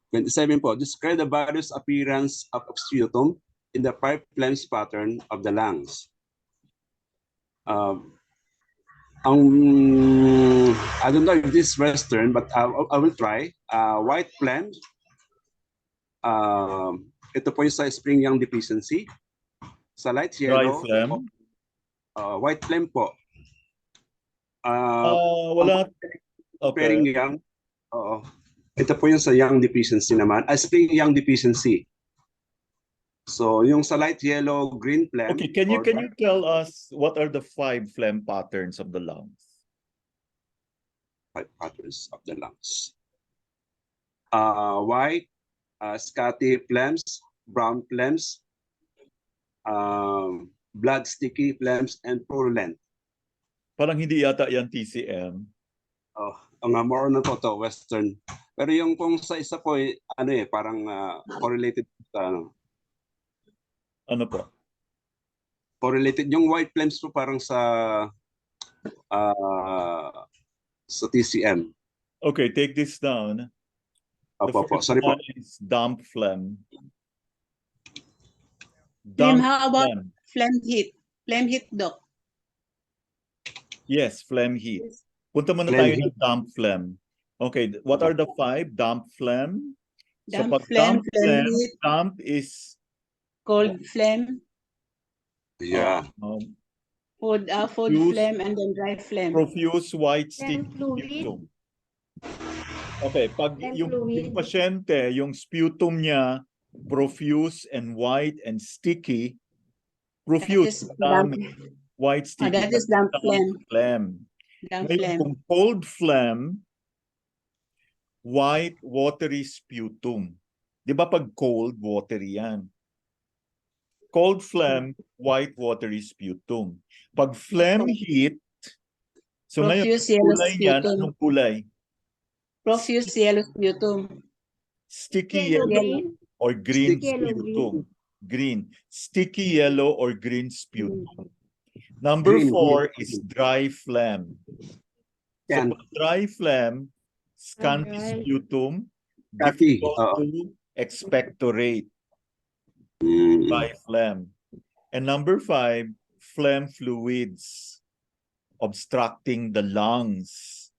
27 po. Describe the various appearance of sputum in the 5 phlegms pattern of the lungs. I don't know if this is Western, but I will try. White phlegm. Ito po yung sa spring yang deficiency. Sa light yellow. Dry phlegm. White phlegm po. Wala. Pairing yang. Ito po yung sa yang deficiency naman. Spring yang deficiency. So yung sa light yellow, green phlegm. Okay, can you tell us what are the 5 phlegm patterns of the lungs? 5 patterns of the lungs. White, scatty phlegms, brown phlegms, blood sticky phlegms, and purulent. Parang hindi yata yan TCM. More na to Western. Pero yung kung sa isa po, parang correlated sa Ano po? Correlated. Yung white phlegms po parang sa TCM. Okay, take this down. Sorry po. Is damp phlegm. How about phlegm heat? Phlegm heat, Doc. Yes, phlegm heat. Punta muna tayo ng damp phlegm. Okay, what are the 5? Damp phlegm. Damp phlegm, damp is cold phlegm. Yeah. Food phlegm and then dry phlegm. Profuse white sticky sputum. Okay, pag yung pasyente, yung sputum niya profuse and white and sticky, profuse, white sticky. That is damp phlegm. Kung cold phlegm, white watery sputum. Di ba pag cold, watery yan? Cold phlegm, white watery sputum. Pag phlegm heat, so profuse ngayon, kulay yan, anong kulay? Profuse yellow sputum. Sticky yellow or green sputum. Green. Sticky yellow or green sputum. Number 4 is dry phlegm. So dry phlegm, scanty sputum, difficult to expectorate. Dry phlegm. And number 5, phlegm fluids obstructing the lungs.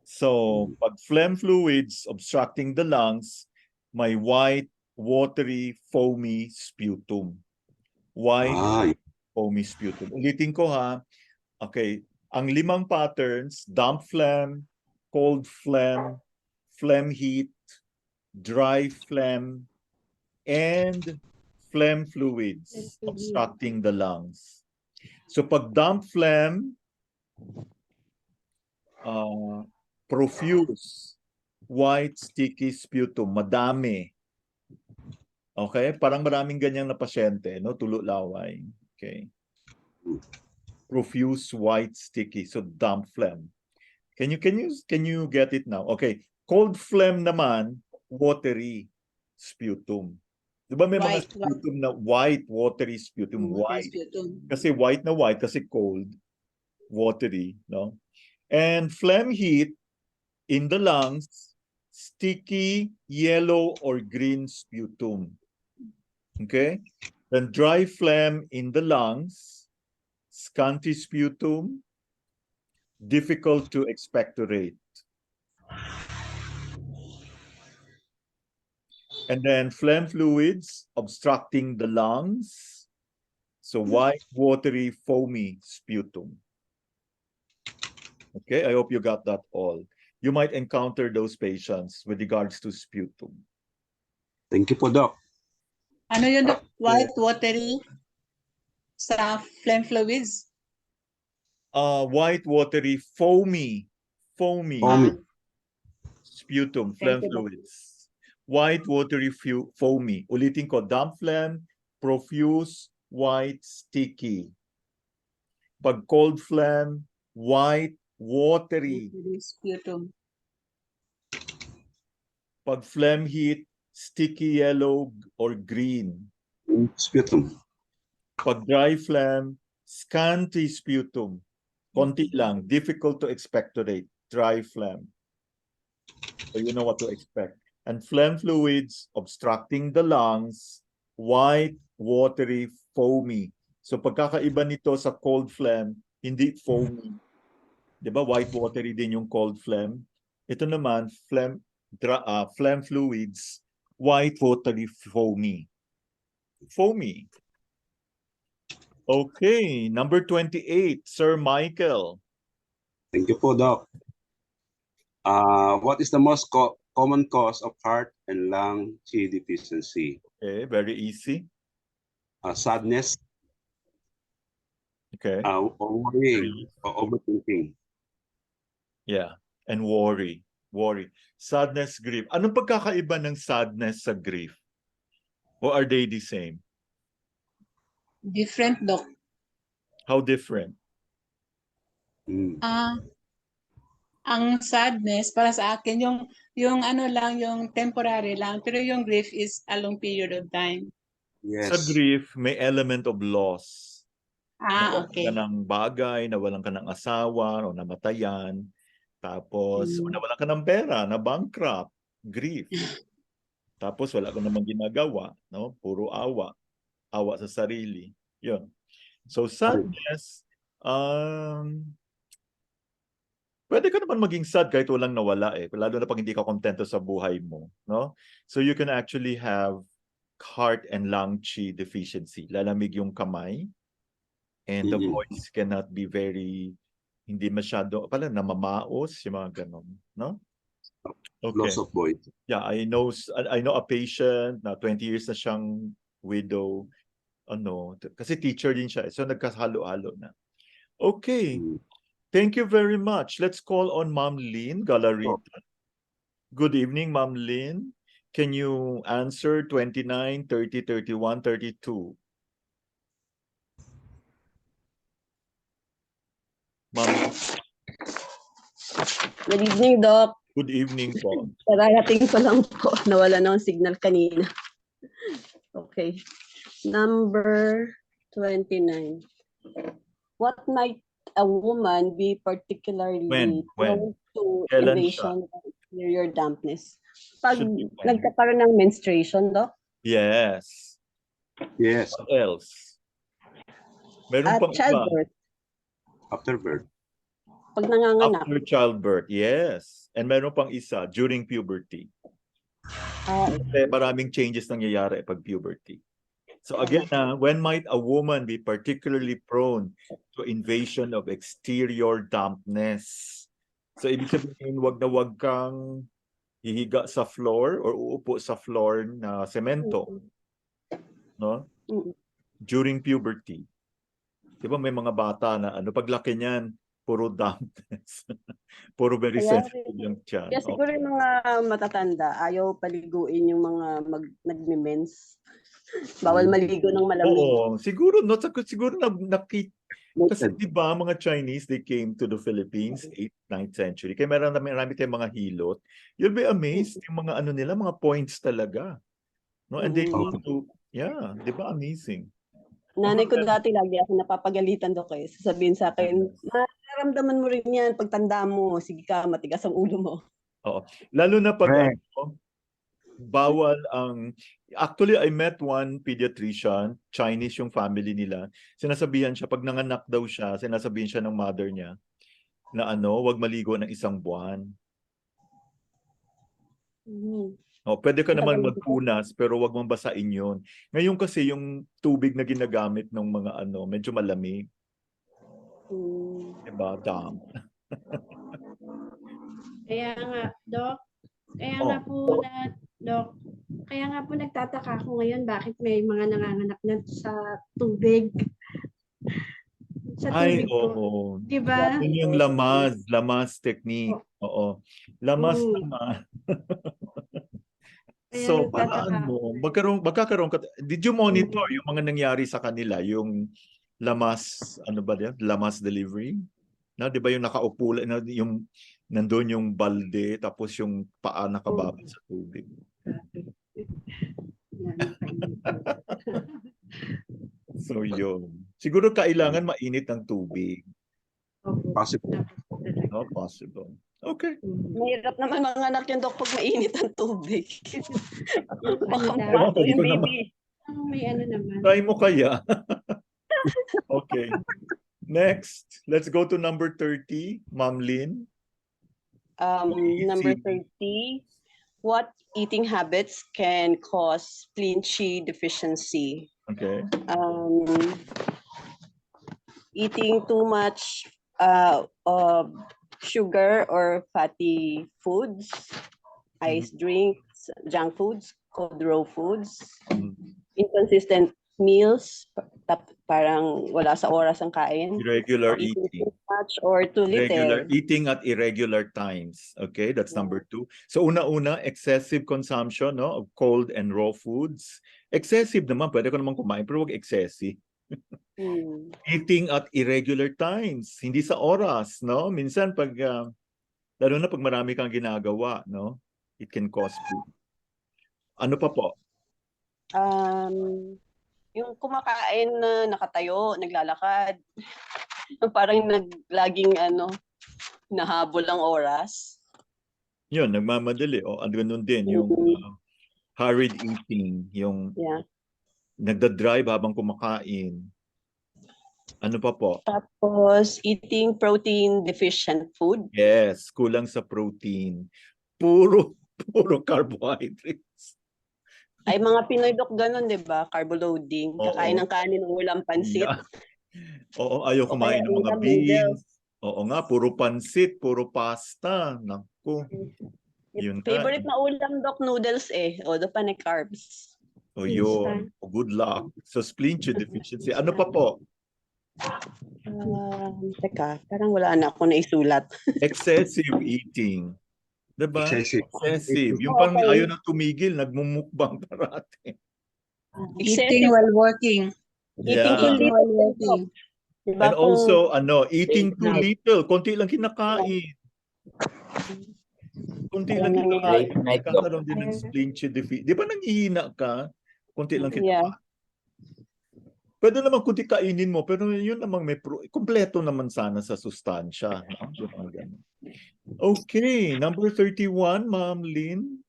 So, pag phlegm fluids obstructing the lungs, may white, watery, foamy sputum. White, foamy sputum. Ulitin ko ha. Okay. Ang 5 patterns, damp phlegm, cold phlegm, phlegm heat, dry phlegm, and phlegm fluids obstructing the lungs. So pag damp phlegm, profuse, white, sticky sputum. Madami. Okay? Parang maraming ganyang na pasyente, no? Tulo laway. Okay. Profuse, white, sticky. So damp phlegm. Can you get it now? Okay. Cold phlegm naman, watery sputum. Di ba may mga sputum na white, watery sputum, white. Kasi white na white, kasi cold, watery, no? And phlegm heat in the lungs, sticky, yellow, or green sputum. Okay? Then dry phlegm in the lungs, scanty sputum, difficult to expectorate. And then phlegm fluids obstructing the lungs. So white, watery, foamy sputum. Okay, I hope you got that all. You might encounter those patients with regards to sputum. Thank you po, Doc. Ano yun, Doc? White, watery sa phlegm fluids? White, watery, foamy sputum, phlegm fluids. White, watery, foamy. Ulitin ko, damp phlegm, profuse, white, sticky. Pag cold phlegm, white, watery. Sputum. Pag phlegm heat, sticky yellow or green. Sputum. Pag dry phlegm, scanty sputum. Konti lang, difficult to expectorate, dry phlegm. So you know what to expect. And phlegm fluids obstructing the lungs, white, watery, foamy. So pagkakaiba nito sa cold phlegm, hindi foamy. Diba? White, watery din yung cold phlegm. Ito naman, phlegm fluids, white, watery, foamy. Foamy. Okay, number 28, Sir Michael. Thank you po, Doc. What is the most common cause of heart and lung Qi deficiency? Okay, very easy. Sadness, Okay. worrying, or overthinking. Yeah, and worry. Sadness, grief. Anong pagkakaiba ng sadness sa grief? Or are they the same? Different, Doc. How different? Ang sadness para sa akin yung ano lang, yung temporary lang, pero yung grief is a long period of time. Yes. Sa grief, may element of loss. Okay. Nawalan ka ng bagay, nawalan ka ng asawa, o namatayan, tapos nawalan ka ng pera, na bankrupt, grief. Tapos wala ka namang ginagawa, no? Puro awa sa sarili. Yun. So sadness, pwede ka naman maging sad kahit walang nawala eh. Lalo na pag hindi ka kontento sa buhay mo, no? So you can actually have heart and lung Qi deficiency. Lalamig yung kamay and the voice cannot be very, hindi masyado, pala namamaos, yung mga ganon, no? Okay. Loss of voice. Yeah, I know a patient na 20 years na siyang widow. Kasi teacher din siya. So nagkahalo-halo na. Okay. Thank you very much. Let's call on Ma'am Lynn Galarita. Good evening, Ma'am Lynn. Can you answer 29, 30, 31, 32? Ma'am. Good evening, Doc. Good evening po. Kararating ko lang po. Nawala na ang signal kanina. Okay. Number 29. What might a woman be particularly prone to invasion of interior dampness? Pag nagkakaroon ng menstruation, Doc? Yes. Yes. What else? Meron At pang childbirth. After birth. Pag nanganganak. After childbirth, yes. And meron pang isa, during puberty. Kasi maraming changes nangyayari pag puberty. So again, when might a woman be particularly prone to invasion of exterior dampness? So ibig sabihin, wag kang hihiga sa floor or uupo sa floor na semento. No? During puberty. Di ba may mga bata na paglaki niyan, Puro dampness. Puro very Kaya, sensitive yung tiyan. kaya siguro yung mga matatanda, ayaw paliguin yung mga nagme-mens. Bawal maligo ng malamig. Oo, siguro no, siguro kasi Noted. 'di ba mga Chinese, they came to the Philippines 8th, 9th century. Kaya marami tayong mga hilot. You'll be amazed yung mga ano nila, mga points talaga. No, and they need to, yeah, 'di ba, amazing. Nanay ko dati lagi ako napapagalitan do kayo. Sasabihin sa akin, mararamdaman mo rin yan pagtanda mo. Sige ka, matigas ang ulo mo. Oo. Lalo na pag Right. bawal ang actually I met one pediatrician, Chinese yung family nila. Sinasabihan siya pag nanganak daw siya, sinasabihan siya ng mother niya na wag maligo ng 1 buwan. Pwede ka naman magpunas pero wag mong basain 'yon. Ngayon kasi yung tubig na ginagamit ng mga medyo malamig. Diba, damp. Kaya nga, Doc, kaya nga po nagtataka ako ngayon bakit may mga nanganganak na sa tubig. Sa Ay, tubig po. oo. Diba? Yun yung lamas technique. Oo. Lamas naman. So, para magkakaroon ka, did you monitor yung mga nangyari sa kanila, yung lamas, lamas delivery? Na, di ba yung nakaupo, yung nandun yung balde, tapos yung paa nakababa sa tubig. So, yun. Siguro kailangan mainit ng tubig. Possible. No, possible. Okay. Mahirap naman mga anak yung Dok pag mainit ang tubig. Baka Ewan ko, mapato di yung ko naman. baby. May naman. Try mo kaya. Okay. Next, let's go to number 30, Ma'am Lynn. Number 30, what eating habits can cause spleen chi deficiency? Okay. Eating too much sugar or fatty foods, ice drinks, junk foods, cold raw foods, inconsistent meals, parang wala sa oras ang kain. Irregular eating. Too much or too little. Eating at irregular times. Okay, that's number 2. So una-una, excessive consumption of cold and raw foods. Excessive naman, pwede ko naman kumain, pero wag excessive. Eating at irregular times, hindi sa oras, no? Minsan pag lalo na pag marami kang ginagawa, no? It can cause food. Ano pa po? Yung kumakain na nakatayo, naglalakad, parang laging nahabol ang oras. Yun, nagmamadali. O, ganun din, yung hurried eating, yung nagda-drive habang kumakain. Ano pa po? Tapos, eating protein deficient food. Yes, kulang sa protein. Puro carbohydrates. Ay, mga Pinoy Dok ganun, di ba? Carbo loading. Kakain ng kanin, ulam, pansit. Oo, ayaw kumain ng mga beans. Oo nga, puro pansit, puro pasta. Naku. Yun favorite na ulam, Dok, noodles O, doon pa na carbs. O yun. Good luck. So, spleen chi deficiency. Ano pa po? Teka, parang wala na ako naisulat. Excessive eating. Diba? Excessive. Yung parang ayaw na tumigil, nagmumukbang parati. Eating while working. Eating too little. And also, eating too little. Konti lang kinakain. Konti lang kinakain. Nagkakaroon din ng spleen chi deficiency. Di ba nanghihina ka? Konti lang kinakain. Pwede naman kunti kainin mo, pero yun namang kompleto naman sana sa sustansya. Okay, number 31, Ma'am Lynn.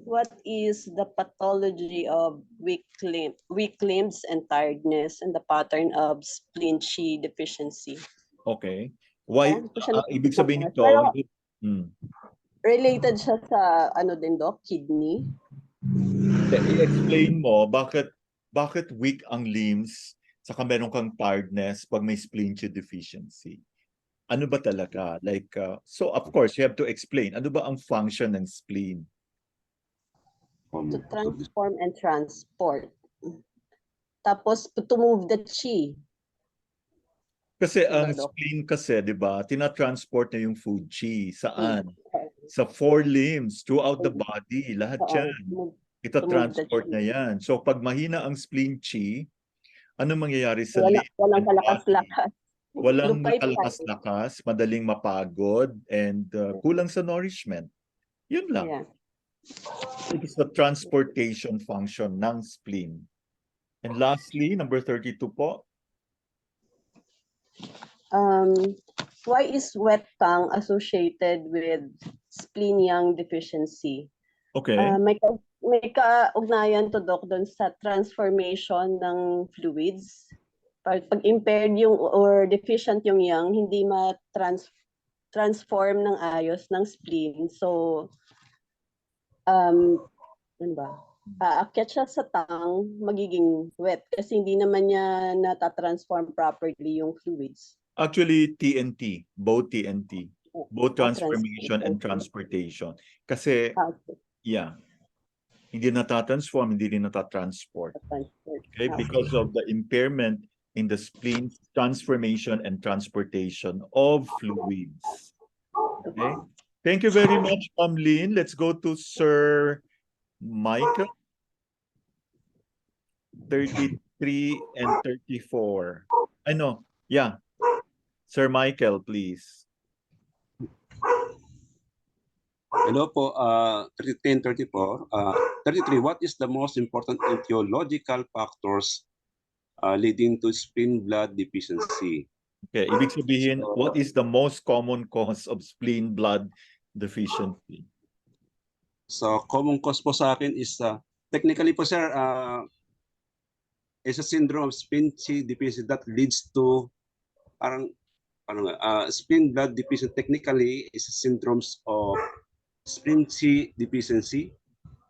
What is the pathology of weak limbs and tiredness and the pattern of spleen chi deficiency? Okay. Why? Ibig sabihin nito, related siya sa din, Doc, kidney? I-explain mo bakit weak ang limbs saka meron kang tiredness pag may spleen chi deficiency. Ano ba talaga? So of course, you have to explain. Ano ba ang function ng spleen? To transform and transport. Tapos, to move the chi. Kasi Diba, ang Doc? spleen kasi, di ba, tinatransport na yung food chi. Saan? Sa 4 limbs, throughout the body. Lahat yan. Ita-transport na yan. So pag mahina ang spleen chi, ano mangyayari sa Walang and body? kalakas-lakas. Walang Lupay-pay. kalakas-lakas, madaling mapagod, and kulang sa nourishment. Yun lang. Yeah. It is the transportation function ng spleen. And lastly, number 32 po. Why is wet tongue associated with spleen yang deficiency? Okay. May kaugnayan to, Doc, doon sa transformation ng fluids. Pag impaired yung or deficient yung yang, hindi ma-transform ng ayos ng spleen. So, ano ba? Aakyat siya sa tongue, magiging wet kasi hindi naman niya natatransform properly yung fluids. Actually, TNT, both TNT, both transformation and transportation. Kasi, yeah, hindi natatransform, hindi rin natatransport. Okay, because of the impairment in the spleen, transformation and transportation of fluids. Okay, thank you very much, Ma'am Lynn. Let's go to Sir Michael. 33 and 34. I know, yeah. Sir Michael, please. Hello po, 33 and 34. 33, what is the most important etiological factors leading to spleen blood deficiency? Okay, ibig sabihin, what is the most common cause of spleen blood deficiency? So, common cause po sa akin is, technically po sir, is a syndrome of spleen deficiency that leads to, spleen blood deficiency technically is a syndrome of spleen deficiency.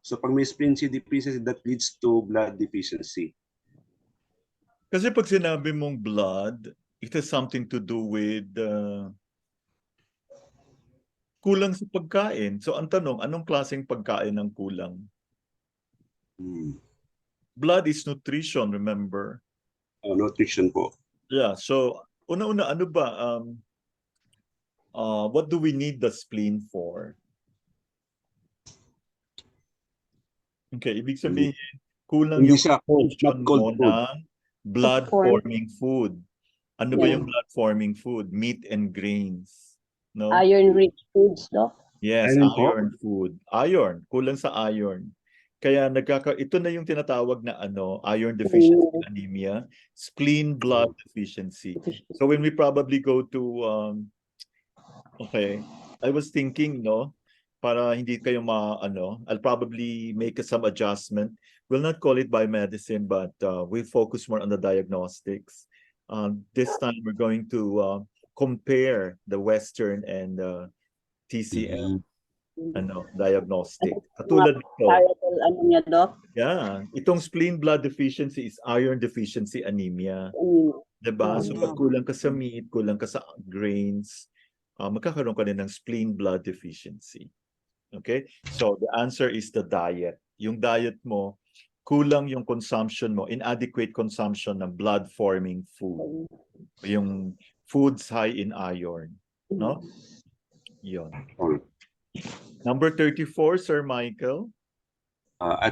So, pag may spleen deficiency, that leads to blood deficiency. Kasi pag sinabi mong blood, it has something to do with kulang sa pagkain. So ang tanong, anong klaseng pagkain ang kulang? Blood is nutrition, remember? Nutrition po. Yeah, so una-una, ano ba? What do we need the spleen for? Okay, ibig sabihin, kulang Hindi yung siya cold, function not cold mo food. ng blood-forming food. Ano ba yung blood-forming food? Meat and grains. No? Iron-rich foods, Doc? Yes, Iron food. Iron, kulang sa iron. Kaya ito na yung tinatawag na iron deficiency anemia, spleen blood deficiency. So when we probably go to okay, I was thinking, para hindi kayo I'll probably make some adjustment. We'll not call it biomedicine, but we'll focus more on the diagnostics. This time we're going to compare the Western and TCM diagnostic. Katulad nito. Ano niya, Doc? Yeah, itong spleen blood deficiency is iron deficiency anemia. Diba? So pag kulang ka sa meat, kulang ka sa grains, magkakaroon ka din ng spleen blood deficiency. Okay? So the answer is the diet. Yung diet mo, kulang yung consumption mo, inadequate consumption ng blood-forming food. Yung foods high in iron. No? Yun. Number 34, Sir Michael.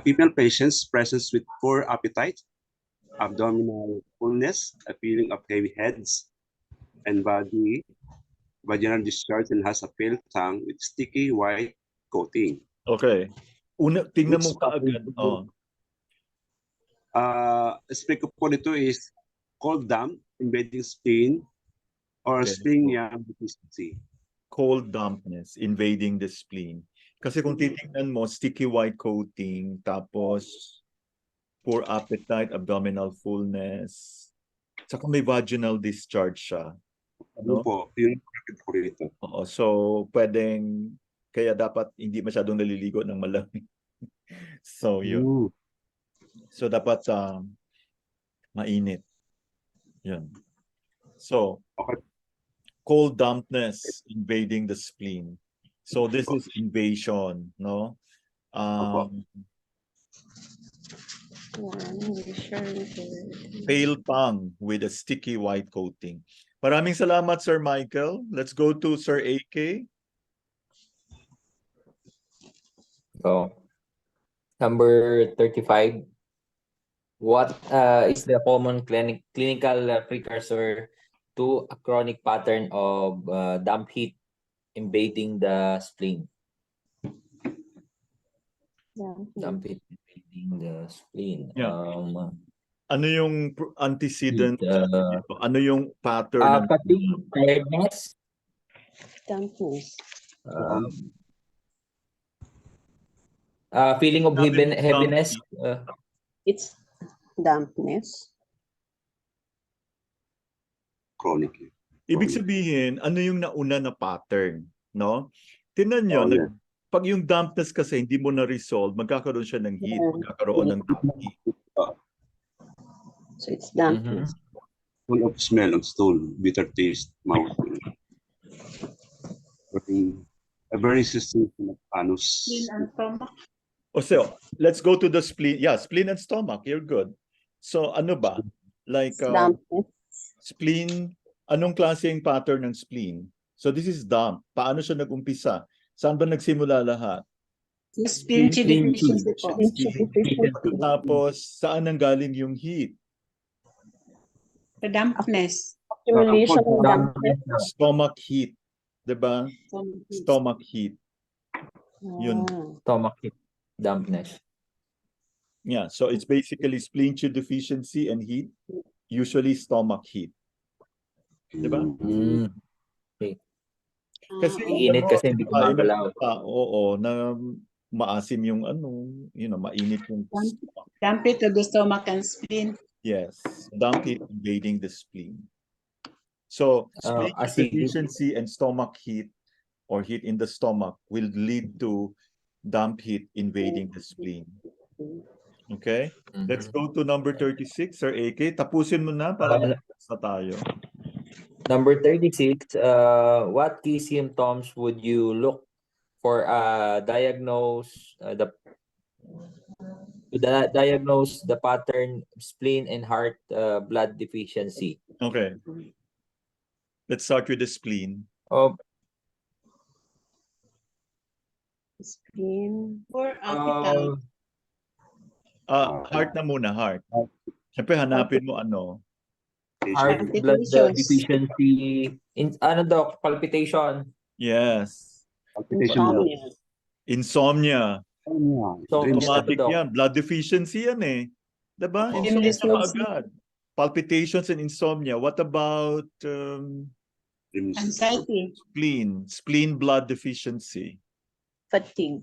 Female patients present with poor appetite, abdominal fullness, a feeling of heavy heads, and vaginal discharge, and has a pale tongue with sticky white coating. Okay. Tingnan mo kaagad. Speak po nito is cold damp, invading spleen, or spleen yang deficiency. Cold dampness invading the spleen. Kasi kung titingnan mo, sticky white coating, tapos poor appetite, abdominal fullness, saka may vaginal discharge siya. Ano po? Yung po ito. Oo, so pwedeng, kaya dapat hindi masyadong naliligo ng malamig. So yun. So dapat mainit. Yun. So, cold dampness invading the spleen. So this is invasion, no? Pale tongue with a sticky white coating. Maraming salamat, Sir Michael. Let's go to Sir AK. So, number 35. What is the common clinical precursor to a chronic pattern of damp heat invading the spleen? Damp heat invading the spleen. Yeah. Ano yung antecedent? Heat, ano yung pattern? Fatigue, tiredness, Dampness. feeling of heaviness. It's dampness. Chronic. Ibig sabihin, ano yung nauna na pattern, no? Tingnan nyo, pag yung dampness kasi hindi mo na-resolve, magkakaroon siya ng heat, magkakaroon ng damp heat. So it's dampness. Full of smell of stool, bitter taste, mouth. A very sensation of anus. Spleen and stomach. So, let's go to the spleen. Yeah, spleen and stomach, you're good. So, ano ba? Like, Dampness. spleen, anong klaseng pattern ng spleen? So, this is damp. Paano siya nag-umpisa? Saan ba nagsimula lahat? Spleen deficiency po. Tapos, saan nanggaling yung heat? The dampness. Accumulation of dampness. Stomach heat. Diba? Stomach heat. Yun. Stomach heat, dampness. Yeah, so it's basically spleen chi deficiency and heat. Usually stomach heat. Diba? Okay. Kasi Iinit kasi hindi gumagalaw. Oo, na maasim yung mainit yung stomach. Damp heat of the stomach and spleen. Yes, damp heat invading the spleen. So, spleen deficiency and stomach heat or heat in the stomach will lead to damp heat invading the spleen. Okay? Let's go to number 36, Sir AK. Tapusin mo na para sa tayo. Number 36, what key symptoms would you look for diagnose the pattern spleen and heart blood deficiency? Okay. Let's start with the spleen. Spleen. Or appetite. Heart na muna, heart. Siyempre hanapin mo ano. Heart blood deficiency. Palpitation. Yes. Insomnia. Automatic yan. Blood deficiency yan eh. Diba? Insomnia agad. Palpitations and insomnia. What about anxiety? Spleen blood deficiency. Fatigue.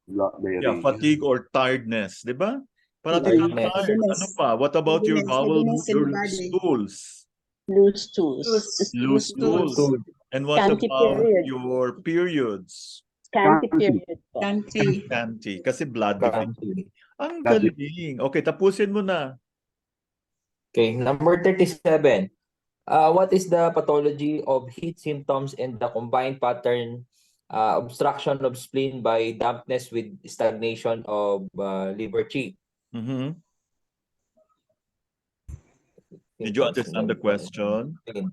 Yeah, fatigue or tiredness. Diba? Parating tired. Ano pa? What about your bowel, your stools? Loose stools. Loose stools. And what about your periods? Scanty period. Scanty. Kasi blood deficiency. Ang galing. Okay, tapusin mo na. Okay, number 37. What is the pathology of heat symptoms and the combined pattern obstruction of spleen by dampness with stagnation of liver qi? Did you understand the question? By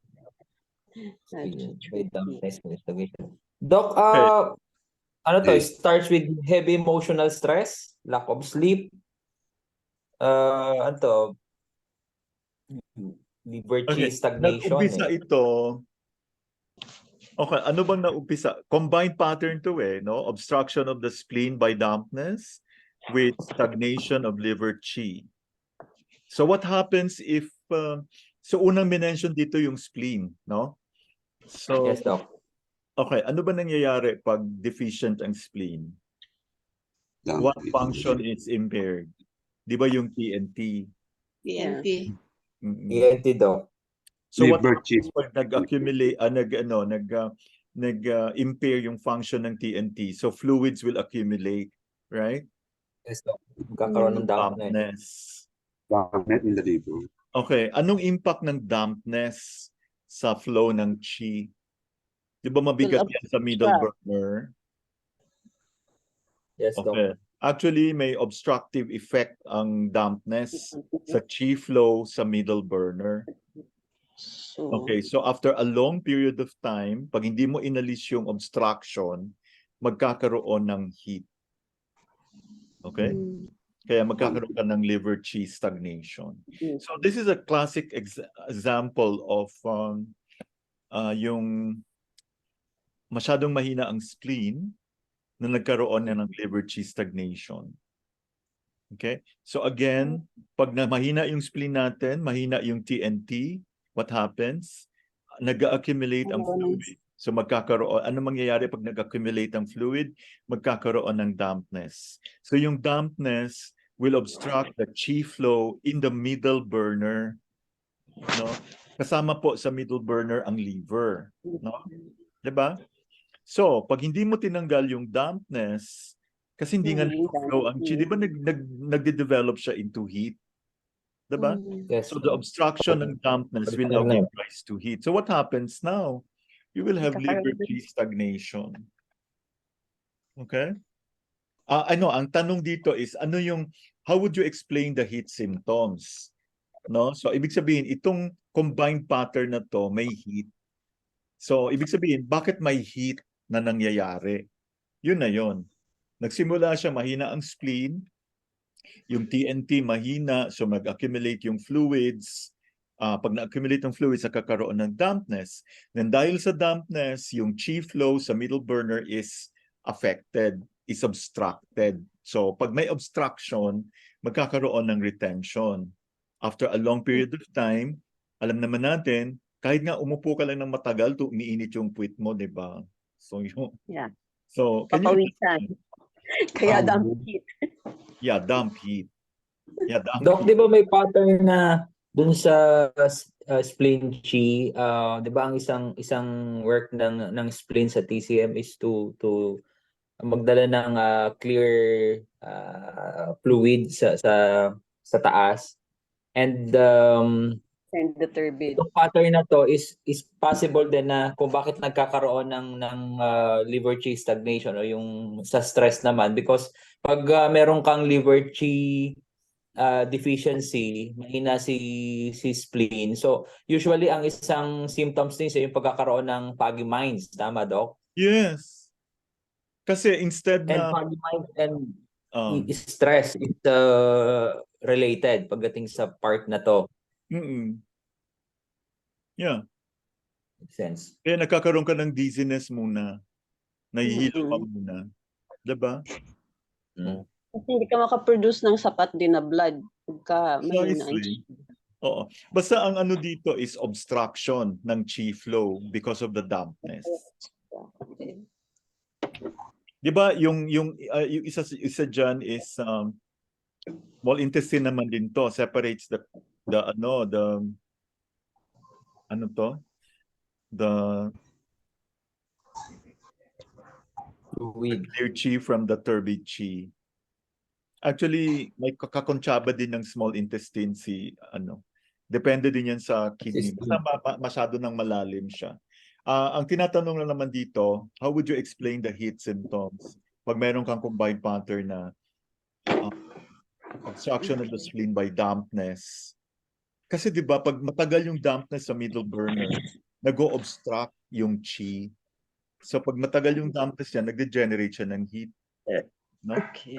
dampness with stagnation. Doc, ano to? Starts with heavy emotional stress, lack of sleep, ano to? Liver qi stagnation. Nag-umpisa ito. Okay, ano bang na-umpisa? Combined pattern to no? Obstruction of the spleen by dampness with stagnation of liver qi. So what happens if so unang minention dito yung spleen, no? So yes, Doc. Okay, ano ba nangyayari pag deficient ang spleen? What function is impaired? Di ba yung TNT? TNT. TNT, Doc. So what happens pag nag-accumulate, nag-impair yung function ng TNT? So fluids will accumulate, right? Yes, Doc. Magkakaroon ng dampness. Dampness in the liver. Okay, anong impact ng dampness sa flow ng qi? Di ba mabigat yan sa middle burner? Yes, okay. Doc. Actually, may obstructive effect ang dampness sa qi flow sa middle burner. So, Okay, so after a long period of time, pag hindi mo inalis yung obstruction, magkakaroon ng heat. Okay? Kaya magkakaroon ka ng liver chi stagnation. So this is a classic example of yung masyadong mahina ang spleen na nagkaroon na ng liver chi stagnation. Okay? So again, pag mahina yung spleen natin, mahina yung TNT, what happens? Nag-accumulate ang fluid. So magkakaroon, ano mangyayari pag nag-accumulate ang fluid? Magkakaroon ng dampness. So yung dampness will obstruct the chi flow in the middle burner. No? Kasama po sa middle burner ang liver. No? Diba? So, pag hindi mo tinanggal yung dampness, kasi hindi nga nag-flow ang chi, di ba nagde-develop siya into heat? Diba? Yes. So the obstruction and dampness will now give rise to heat. So what happens now? You will have liver chi stagnation. Okay? Ang tanong dito is, how would you explain the heat symptoms? No? So ibig sabihin, itong combined pattern na to, may heat. So ibig sabihin, bakit may heat na nangyayari? Yun na yun. Nagsimula siya, mahina ang spleen, yung TNT mahina, so mag-accumulate yung fluids. Pag na-accumulate yung fluids, nakakaroon ng dampness. Then dahil sa dampness, yung chi flow sa middle burner is affected, is obstructed. So pag may obstruction, magkakaroon ng retention. After a long period of time, alam naman natin, kahit nga umupo ka lang ng matagal, umiinit yung puwit mo, di ba? So, So, papawisan. Kaya dump heat. Yeah, dump heat. Yeah, dump Doc, heat. di ba may pattern na dun sa spleen chi, di ba ang isang work ng spleen sa TCM is to magdala ng clear fluid sa taas. And Send the turbid. itong pattern na to is possible din na kung bakit nagkakaroon ng liver chi stagnation o yung sa stress naman, because pag meron kang liver chi deficiency, mahina si spleen. So usually ang isang symptoms din sa yung pagkakaroon ng foggy minds, tama, Doc? Yes. Kasi instead And na foggy minds and stress is related pagdating sa part na to. Yeah. Makes sense. Kaya nagkakaroon ka ng dizziness muna. Nahihilo ka muna. Diba? Kasi hindi ka makaproduce ng sapat din na blood pagka mahina ang chi. Oo. Basta ang ano dito is obstruction ng chi flow because of the dampness. Okay. Diba yung isa dyan is small intestine naman din to, separates the clear chi from the turbid chi. Actually, may kakontsaba din ng small intestine depende din yan sa kidney. Basta masyado nang malalim siya. Ang tinatanong lang naman dito, how would you explain the heat symptoms? Pag meron kang combined pattern na obstruction of the spleen by dampness. Kasi di ba pag matagal yung dampness sa middle burner, nag-o-obstruct yung chi. So pag matagal yung dampness yan, nag-degenerate siya ng heat. No? Okay.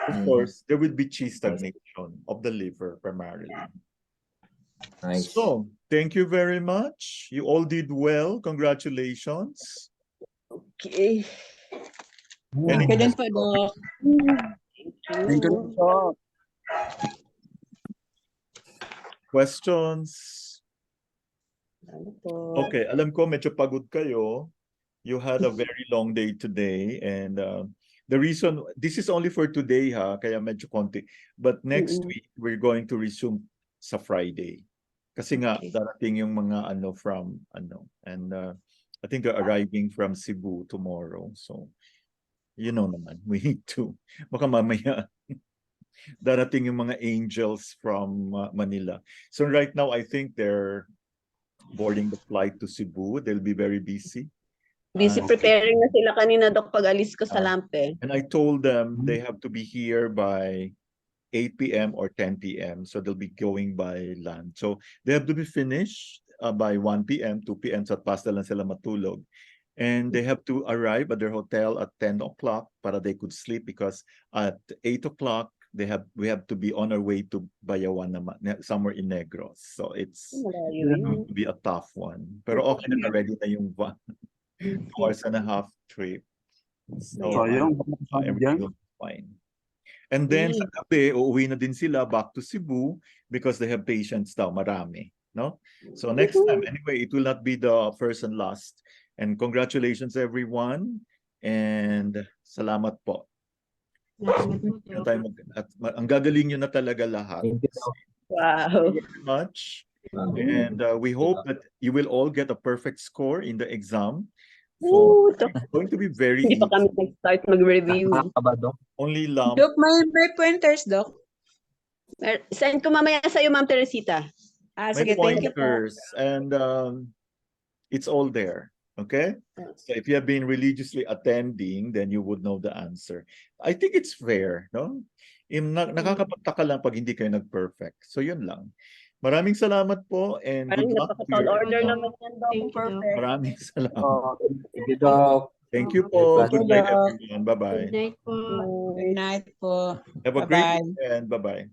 Of course, there will be chi stagnation of the liver primarily. Nice. So, thank you very much. You all did well. Congratulations. Okay. Thank you din po, Doc. Thank you po. Questions? Okay, alam ko medyo pagod kayo. You had a very long day today, and the reason, this is only for today kaya medyo konti. But next week, we're going to resume sa Friday. Kasi nga, darating yung mga and I think they're arriving from Cebu tomorrow. So, you know naman, we need to, baka mamaya, darating yung mga angels from Manila. So right now, I think they're boarding the flight to Cebu. They'll be very busy. Busy preparing na sila kanina, Doc, pag alis ko sa Lampe. And I told them they have to be here by 8 p.m. or 10 p.m. So they'll be going by land. So they have to be finished by 1 p.m., 2 p.m. So at pasta lang sila matulog. And they have to arrive at their hotel at 10 o'clock para they could sleep, because at 8 o'clock, we have to be on our way to Bayawan somewhere in Negros. So it's going to be a tough one. Pero okay na, ready na yung 2 hours and a half trip. So everything will be fine. And then sa gabi, uuwi na din sila back to Cebu because they have patients daw, marami. No? So next time, anyway, it will not be the first and last. And congratulations everyone. And salamat po. Ang gagaling nyo na talaga lahat. Wow. Thank you very much. And we hope that you will all get a perfect score in the exam. So it's going to be very Hindi pa kami nag-start mag-review. Only lump. Doc, may pointers, Doc. Send ko mamaya sa'yo, Ma'am Teresita. Sige, thank you po. Pointers, and it's all there. Okay? So if you have been religiously attending, then you would know the answer. I think it's fair, no? Nakakapagtaka lang pag hindi kayo nag-perfect. So yun lang. Maraming salamat po, and good luck to your order exam. naman yan, Doc. Perfect. Maraming salamat. Thank you, Doc. Thank you po. Thank you, Good night, Doc. everyone. Bye-bye. Good night po. Good night po. Have a Bye-bye. great weekend. Bye-bye.